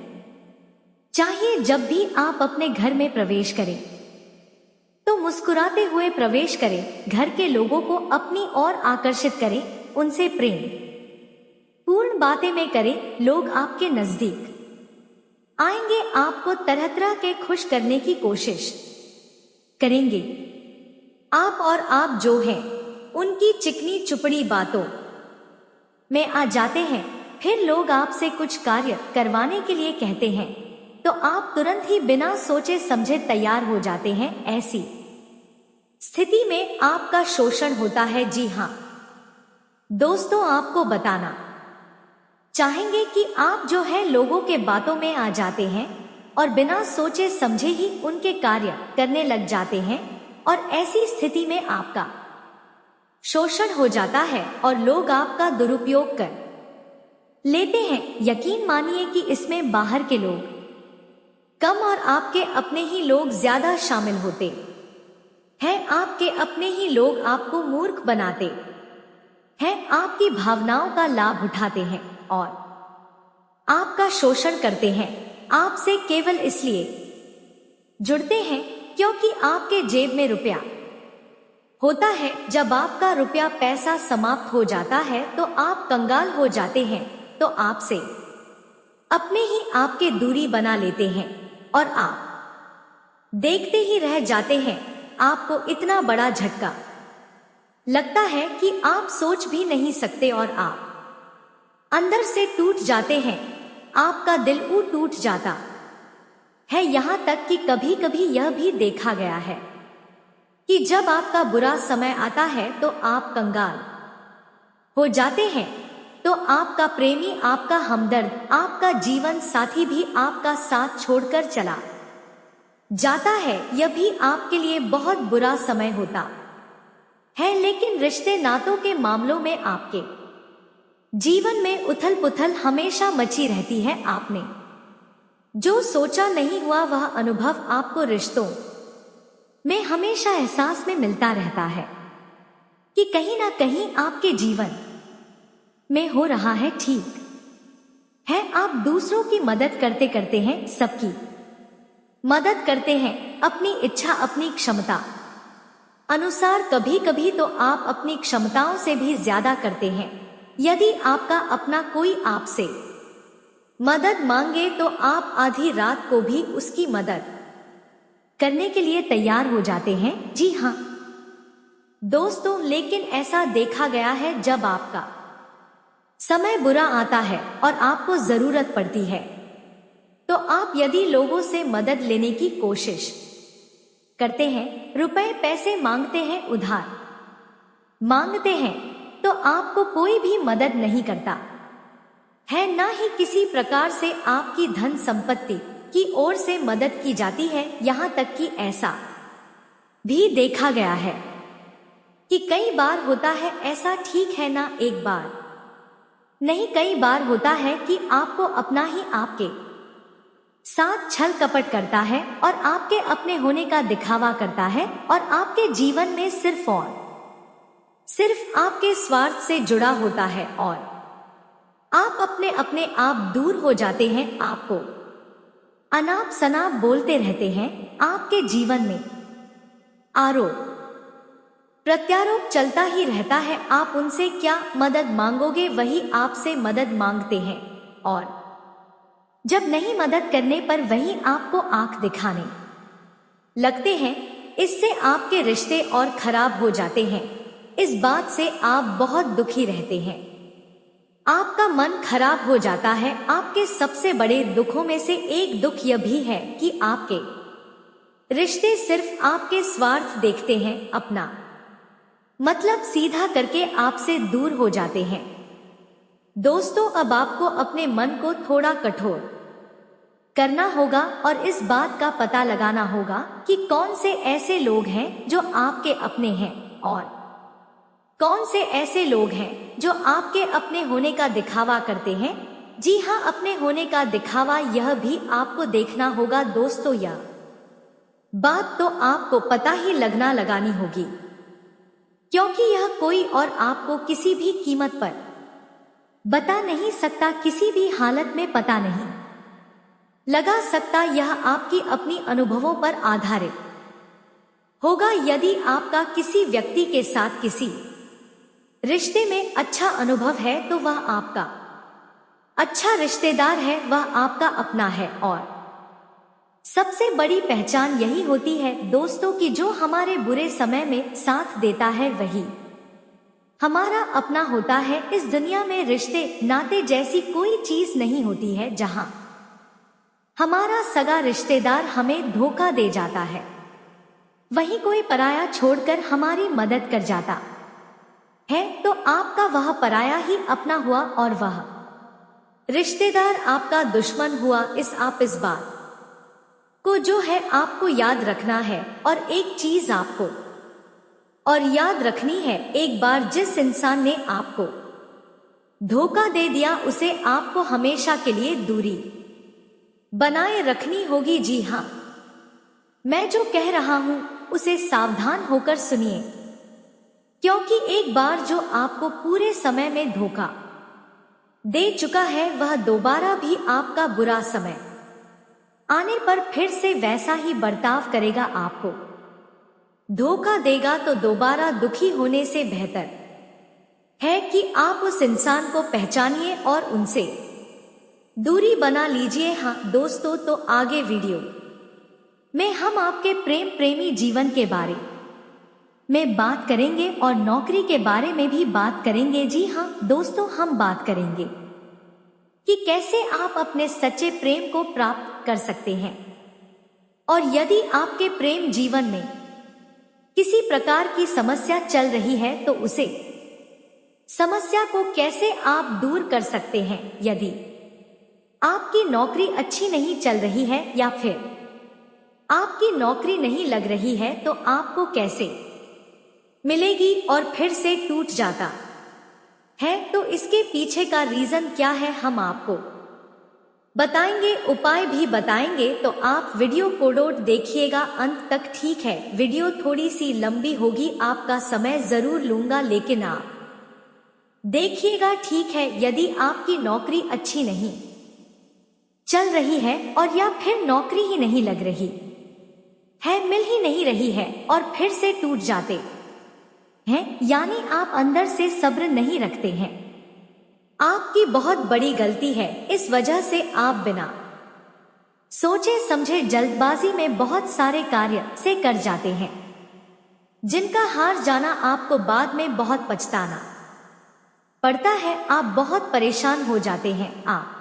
चाहिए। जब भी आप अपने घर में प्रवेश करें तो मुस्कुराते हुए प्रवेश करें। घर के लोगों को अपनी ओर आकर्षित करें, उनसे प्रेम पूर्ण बातें में करें। लोग आपके नजदीक आएंगे, आपको तरह तरह के खुश करने की कोशिश करेंगे। आप और आप जो हैं उनकी चिकनी चुपड़ी बातों में आ जाते हैं। फिर लोग आपसे कुछ कार्य करवाने के लिए कहते हैं तो आप तुरंत ही बिना सोचे समझे तैयार हो जाते हैं। ऐसी स्थिति में आपका शोषण होता है। जी हाँ दोस्तों, आपको बताना चाहेंगे कि आप जो है लोगों के बातों में आ जाते हैं और बिना सोचे समझे ही उनके कार्य करने लग जाते हैं और ऐसी स्थिति में आपका शोषण हो जाता है और लोग आपका दुरुपयोग कर लेते हैं। यकीन मानिए कि इसमें बाहर के लोग कम और आपके अपने ही लोग ज्यादा शामिल होते हैं। आपके अपने ही लोग आपको मूर्ख बनाते हैं, आपकी भावनाओं का लाभ उठाते हैं और आपका शोषण करते हैं। आपसे केवल इसलिए जुड़ते हैं क्योंकि आपके जेब में रुपया होता है। जब आपका रुपया पैसा समाप्त हो जाता है तो आप कंगाल हो जाते हैं, तो आपसे अपने ही आपके दूरी बना लेते हैं और आप देखते ही रह जाते हैं। आपको इतना बड़ा झटका लगता है कि आप सोच भी नहीं सकते और आप अंदर से टूट जाते हैं। आपका दिल टूट जाता है। यहां तक कि कभी कभी यह भी देखा गया है कि जब आपका बुरा समय आता है तो आप कंगाल हो जाते हैं। तो आपका प्रेमी, आपका हमदर्द, आपका जीवन साथी भी आपका साथ छोड़कर चला जाता है। यह भी आपके लिए बहुत बुरा समय होता है। लेकिन रिश्ते नातों के मामलों में आपके जीवन में उथल पुथल हमेशा मची रहती है। आपने जो सोचा नहीं हुआ वह अनुभव आपको रिश्तों में हमेशा एहसास में मिलता रहता है कि कहीं ना कहीं आपके जीवन में हो रहा है ठीक है। आप दूसरों की मदद करते करते हैं, सबकी मदद करते हैं अपनी इच्छा, अपनी क्षमता अनुसार। कभी कभी तो आप अपनी क्षमताओं से भी ज्यादा करते हैं। यदि आपका अपना कोई आपसे मदद मांगे तो आप आधी रात को भी उसकी मदद करने के लिए तैयार हो जाते हैं। जी हाँ दोस्तों, लेकिन ऐसा देखा गया है जब आपका समय बुरा आता है और आपको जरूरत पड़ती है तो आप यदि लोगों से मदद लेने की कोशिश करते हैं, रुपए पैसे मांगते हैं, उधार मांगते हैं, तो आपको कोई भी मदद नहीं करता है। ना ही किसी प्रकार से आपकी धन संपत्ति की ओर से मदद की जाती है। यहां तक कि ऐसा भी देखा गया है कि कई बार होता है ऐसा, ठीक है ना, एक बार नहीं कई बार होता है कि आपको अपना ही आपके साथ छल कपट करता है और आपके अपने होने का दिखावा करता है और आपके जीवन में सिर्फ और सिर्फ आपके स्वार्थ से जुड़ा होता है और आप अपने अपने आप दूर हो जाते हैं, आपको अनाप शनाप बोलते रहते हैं, आपके जीवन में आरोप प्रत्यारोप चलता ही रहता है। आप उनसे क्या मदद मांगोगे, वही आपसे मदद मांगते हैं, और जब नहीं मदद करने पर वही आपको आंख दिखाने लगते हैं। इससे आपके रिश्ते और खराब हो जाते हैं। इस बात से आप बहुत दुखी रहते हैं, आपका मन खराब हो जाता है। आपके सबसे बड़े दुखों में से एक दुख यह भी है कि आपके रिश्ते सिर्फ आपके स्वार्थ देखते हैं, अपना मतलब सीधा करके आपसे दूर हो जाते हैं। दोस्तों, अब आपको अपने मन को थोड़ा कठोर करना होगा और इस बात का पता लगाना होगा कि कौन से ऐसे लोग हैं जो आपके अपने हैं और कौन से ऐसे लोग हैं जो आपके अपने होने का दिखावा करते हैं। जी हाँ, अपने होने का दिखावा, यह भी आपको देखना होगा। दोस्तों, यह बात तो आपको पता ही लगानी होगी, क्योंकि यह कोई और आपको किसी भी कीमत पर बता नहीं सकता, किसी भी हालत में पता नहीं लगा सकता। यह आपकी अपनी अनुभवों पर आधारित होगा। यदि आपका किसी व्यक्ति के साथ किसी रिश्ते में अच्छा अनुभव है तो वह आपका अच्छा रिश्तेदार है, वह आपका अपना है। और सबसे बड़ी पहचान यही होती है दोस्तों कि जो हमारे बुरे समय में साथ देता है वही हमारा अपना होता है। इस दुनिया में रिश्ते नाते जैसी कोई चीज नहीं होती है जहां हमारा सगा रिश्तेदार हमें धोखा दे जाता है, वहीं कोई पराया छोड़कर हमारी मदद कर जाता है तो आपका वह पराया ही अपना हुआ और वह रिश्तेदार आपका दुश्मन हुआ। इस बात को जो है आपको याद रखना है। और एक चीज आपको और याद रखनी है, एक बार जिस इंसान ने आपको धोखा दे दिया उसे आपको हमेशा के लिए दूरी बनाए रखनी होगी। जी हाँ, मैं जो कह रहा हूं उसे सावधान होकर सुनिए, क्योंकि एक बार जो आपको पूरे समय में धोखा दे चुका है वह दोबारा भी आपका बुरा समय आने पर फिर से वैसा ही बर्ताव करेगा, आपको धोखा देगा। तो दोबारा दुखी होने से बेहतर है कि आप उस इंसान को पहचानिए और उनसे दूरी बना लीजिए। हाँ दोस्तों, तो आगे वीडियो में हम आपके प्रेमी जीवन के बारे में बात करेंगे और नौकरी के बारे में भी बात करेंगे। जी हाँ दोस्तों, हम बात करेंगे कि कैसे आप अपने सच्चे प्रेम को प्राप्त कर सकते हैं, और यदि आपके प्रेम जीवन में किसी प्रकार की समस्या चल रही है तो उसे समस्या को कैसे आप दूर कर सकते हैं। यदि आपकी नौकरी अच्छी नहीं चल रही है या फिर आपकी नौकरी नहीं लग रही है तो आपको कैसे मिलेगी और फिर से टूट जाता है, तो इसके पीछे का रीजन क्या है हम आपको बताएंगे, उपाय भी बताएंगे। तो आप वीडियो को देखिएगा अंत तक, ठीक है। वीडियो थोड़ी सी लंबी होगी, आपका समय जरूर लूंगा, लेकिन आप देखिएगा, ठीक है। यदि आपकी नौकरी अच्छी नहीं चल रही है और या फिर नौकरी ही नहीं लग रही है, मिल ही नहीं रही है और फिर से टूट जाते हैं, यानी आप अंदर से सब्र नहीं रखते हैं, आपकी बहुत बड़ी गलती है। इस वजह से आप बिना सोचे समझे जल्दबाजी में बहुत सारे कार्य से कर जाते हैं, जिनका हार जाना आपको बाद में बहुत पछताना पड़ता है। आप बहुत परेशान हो जाते हैं। आप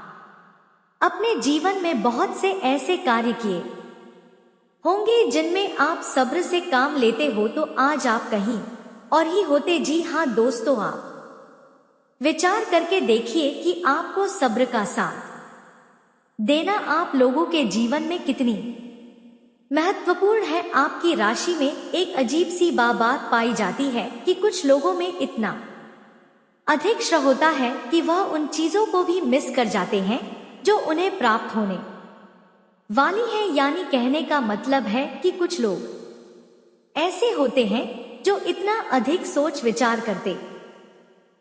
अपने जीवन में बहुत से ऐसे कार्य किए होंगे जिनमें आप सब्र से काम लेते हो, तो आज आप कहीं और ही होते। जी हाँ दोस्तों, आप विचार करके देखिए कि आपको सब्र का साथ देना आप लोगों के जीवन में कितनी महत्वपूर्ण है। आपकी राशि में एक अजीब सी बात पाई जाती है कि कुछ लोगों में इतना अधिक श्रम होता है कि वह उन चीजों को भी मिस कर जाते हैं जो उन्हें प्राप्त होने वाली है। यानी कहने का मतलब है कि कुछ लोग ऐसे होते हैं जो इतना अधिक सोच विचार करते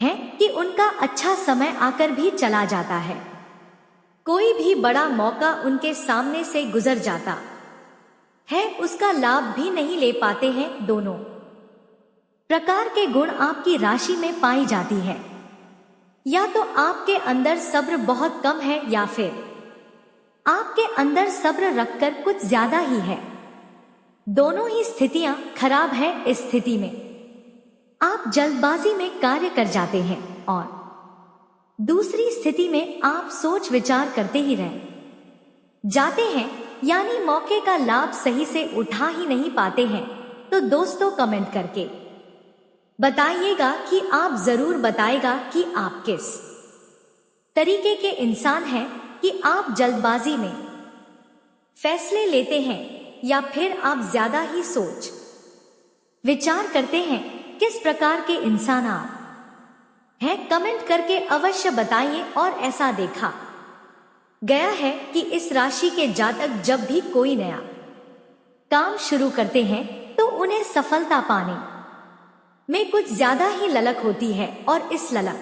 हैं कि उनका अच्छा समय आकर भी चला जाता है। कोई भी बड़ा मौका उनके सामने से गुजर जाता है, उसका लाभ भी नहीं ले पाते हैं। दोनों प्रकार के गुण आपकी राशि में पाई जाती है। या तो आपके अंदर सब्र बहुत कम है या फिर आपके अंदर सब्र रखकर कुछ ज्यादा ही है। दोनों ही स्थितियां खराब है। इस स्थिति में आप जल्दबाजी में कार्य कर जाते हैं और दूसरी स्थिति में आप सोच विचार करते ही रह जाते हैं, यानी मौके का लाभ सही से उठा ही नहीं पाते हैं। तो दोस्तों कमेंट करके बताइएगा कि आप जरूर बताएगा कि आप किस तरीके के इंसान हैं, कि आप जल्दबाजी में फैसले लेते हैं या फिर आप ज्यादा ही सोच विचार करते हैं। किस प्रकार के इंसान आप हैं, कमेंट करके अवश्य बताइए। और ऐसा देखा गया है कि इस राशि के जातक जब भी कोई नया काम शुरू करते हैं तो उन्हें सफलता पाने में कुछ ज्यादा ही ललक होती है और इस ललक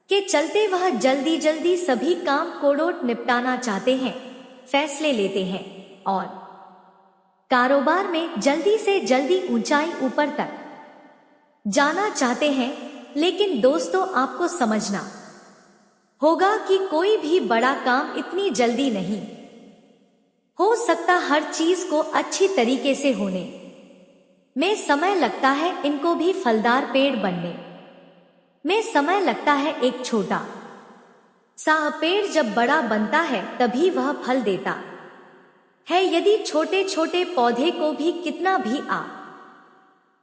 के चलते वह जल्दी जल्दी सभी काम कोड़ोट निपटाना चाहते हैं, फैसले लेते हैं और कारोबार में जल्दी से जल्दी ऊंचाई ऊपर तक जाना चाहते हैं। लेकिन दोस्तों आपको समझना होगा कि कोई भी बड़ा काम इतनी जल्दी नहीं हो सकता। हर चीज को अच्छी तरीके से होने में समय लगता है। इनको भी फलदार पेड़ बनने में समय लगता है। एक छोटा सा पेड़ जब बड़ा बनता है तभी वह फल देता है। यदि छोटे छोटे पौधे को भी कितना भी आप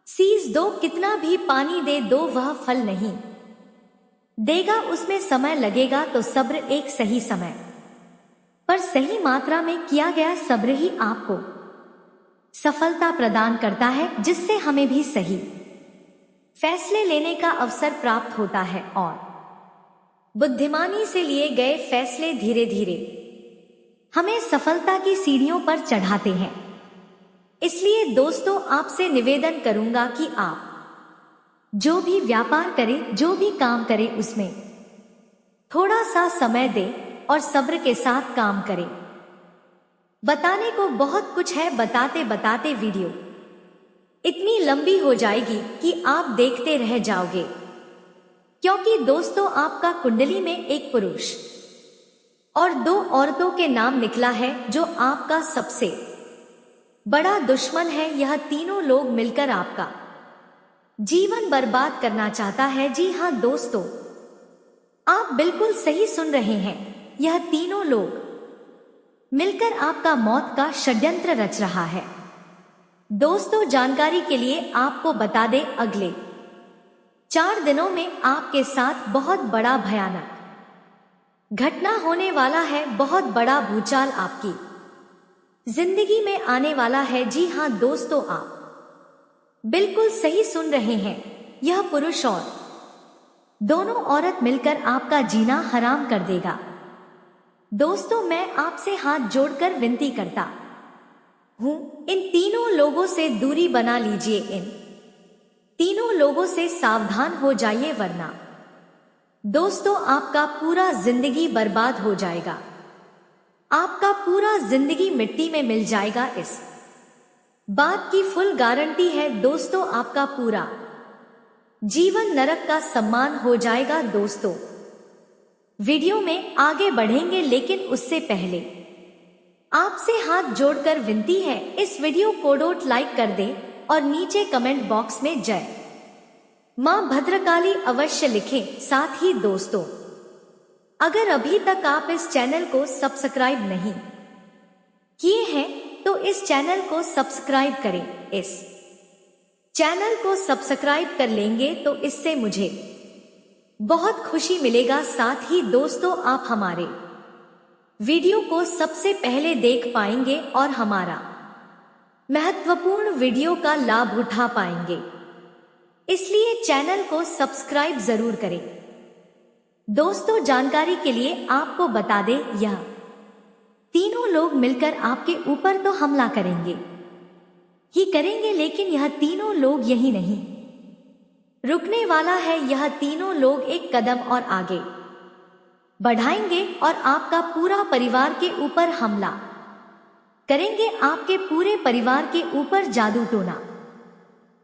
सींच दो, कितना भी पानी दे दो, वह फल नहीं देगा। उसमें समय लगेगा। तो सब्र एक सही समय पर सही मात्रा में किया गया सब्र ही आपको सफलता प्रदान करता है, जिससे हमें भी सही फैसले लेने का अवसर प्राप्त होता है और बुद्धिमानी से लिए गए फैसले धीरे धीरे हमें सफलता की सीढ़ियों पर चढ़ाते हैं। इसलिए दोस्तों आपसे निवेदन करूंगा कि आप जो भी व्यापार करें, जो भी काम करें, उसमें थोड़ा सा समय दें और सब्र के साथ काम करें। बताने को बहुत कुछ है, बताते बताते वीडियो इतनी लंबी हो जाएगी कि आप देखते रह जाओगे। क्योंकि दोस्तों आपका कुंडली में एक पुरुष और 2 औरतों के नाम निकला है जो आपका सबसे बड़ा दुश्मन है। यह तीनों लोग मिलकर आपका जीवन बर्बाद करना चाहता है। जी हां दोस्तों, आप बिल्कुल सही सुन रहे हैं। यह तीनों लोग मिलकर आपका मौत का षड्यंत्र रच रहा है। दोस्तों जानकारी के लिए आपको बता दें, अगले 4 दिनों में आपके साथ बहुत बड़ा भयानक घटना होने वाला है। बहुत बड़ा भूचाल आपकी जिंदगी में आने वाला है। जी हां दोस्तों, आप बिल्कुल सही सुन रहे हैं। यह पुरुष और दोनों औरत मिलकर आपका जीना हराम कर देगा। दोस्तों मैं आपसे हाथ जोड़कर विनती करता हूं, इन तीनों लोगों से दूरी बना लीजिए। इन तीनों लोगों से सावधान हो जाइए, वरना दोस्तों आपका पूरा जिंदगी बर्बाद हो जाएगा। आपका पूरा जिंदगी मिट्टी में मिल जाएगा। इस बात की फुल गारंटी है दोस्तों, आपका पूरा जीवन नरक का सम्मान हो जाएगा। दोस्तों वीडियो में आगे बढ़ेंगे, लेकिन उससे पहले आपसे हाथ जोड़कर विनती है, इस वीडियो को डोट लाइक कर दें और नीचे कमेंट बॉक्स में जय मां भद्रकाली अवश्य लिखें। साथ ही दोस्तों अगर अभी तक आप इस चैनल को सब्सक्राइब नहीं किए हैं तो इस चैनल को सब्सक्राइब करें। इस चैनल को सब्सक्राइब कर लेंगे तो इससे मुझे बहुत खुशी मिलेगा। साथ ही दोस्तों आप हमारे वीडियो को सबसे पहले देख पाएंगे और हमारा महत्वपूर्ण वीडियो का लाभ उठा पाएंगे। इसलिए चैनल को सब्सक्राइब जरूर करें। दोस्तों जानकारी के लिए आपको बता दें, यह तीनों लोग मिलकर आपके ऊपर तो हमला करेंगे ही करेंगे, लेकिन यह तीनों लोग यही नहीं रुकने वाला है। यह तीनों लोग एक कदम और आगे बढ़ाएंगे और आपका पूरा परिवार के ऊपर हमला करेंगे। आपके पूरे परिवार के ऊपर जादू टोना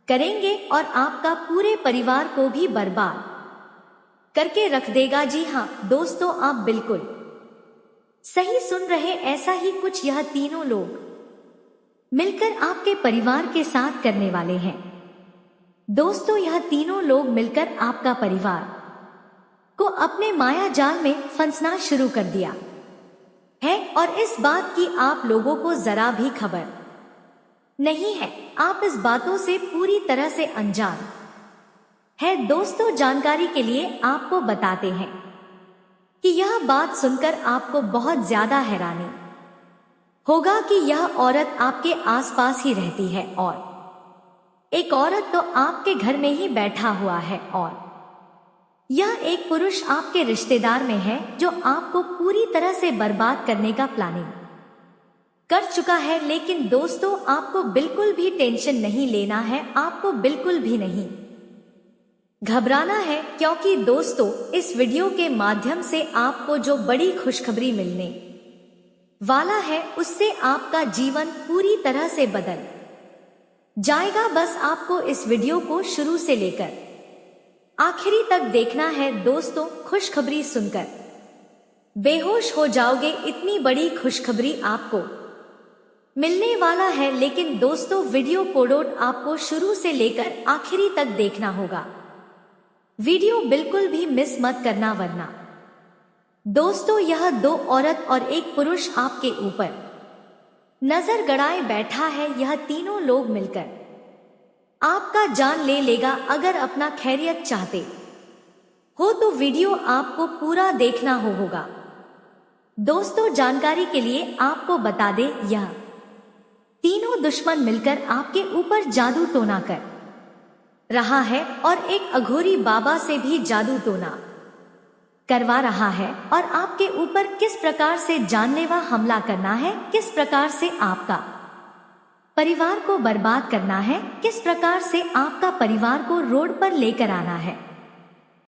करेंगे और आपका पूरे परिवार को भी बर्बाद करके रख देगा। जी हाँ दोस्तों, आप बिल्कुल सही सुन रहे, ऐसा ही कुछ यह तीनों लोग मिलकर आपके परिवार के साथ करने वाले हैं। दोस्तों, यह तीनों लोग मिलकर आपका परिवार को अपने माया जाल में फंसना शुरू कर दिया है और इस बात की आप लोगों को जरा भी खबर नहीं है। आप इस बातों से पूरी तरह से अनजान है। दोस्तों, जानकारी के लिए आपको बताते हैं कि यह बात सुनकर आपको बहुत ज्यादा हैरानी होगा कि यह औरत आपके आसपास ही रहती है और एक औरत तो आपके घर में ही बैठा हुआ है और यह एक पुरुष आपके रिश्तेदार में है जो आपको पूरी तरह से बर्बाद करने का प्लानिंग कर चुका है। लेकिन दोस्तों, आपको बिल्कुल भी टेंशन नहीं लेना है, आपको बिल्कुल भी नहीं घबराना है, क्योंकि दोस्तों इस वीडियो के माध्यम से आपको जो बड़ी खुशखबरी मिलने वाला है उससे आपका जीवन पूरी तरह से बदल जाएगा। बस आपको इस वीडियो को शुरू से लेकर आखिरी तक देखना है। दोस्तों, खुशखबरी सुनकर बेहोश हो जाओगे, इतनी बड़ी खुशखबरी आपको मिलने वाला है। लेकिन दोस्तों, वीडियो कोडोड आपको शुरू से लेकर आखिरी तक देखना होगा। वीडियो बिल्कुल भी मिस मत करना, वरना दोस्तों यह दो औरत और एक पुरुष आपके ऊपर नजर गड़ाए बैठा है। यह तीनों लोग मिलकर आपका जान ले लेगा। अगर अपना खैरियत चाहते हो तो वीडियो आपको पूरा देखना होगा। दोस्तों, जानकारी के लिए आपको बता दें, यह तीनों दुश्मन मिलकर आपके ऊपर जादू टोना कर रहा है और एक अघोरी बाबा से भी जादू टोना करवा रहा है और आपके ऊपर किस प्रकार से जानलेवा हमला करना है, किस प्रकार से आपका परिवार को बर्बाद करना है, किस प्रकार से आपका परिवार को रोड पर लेकर आना है।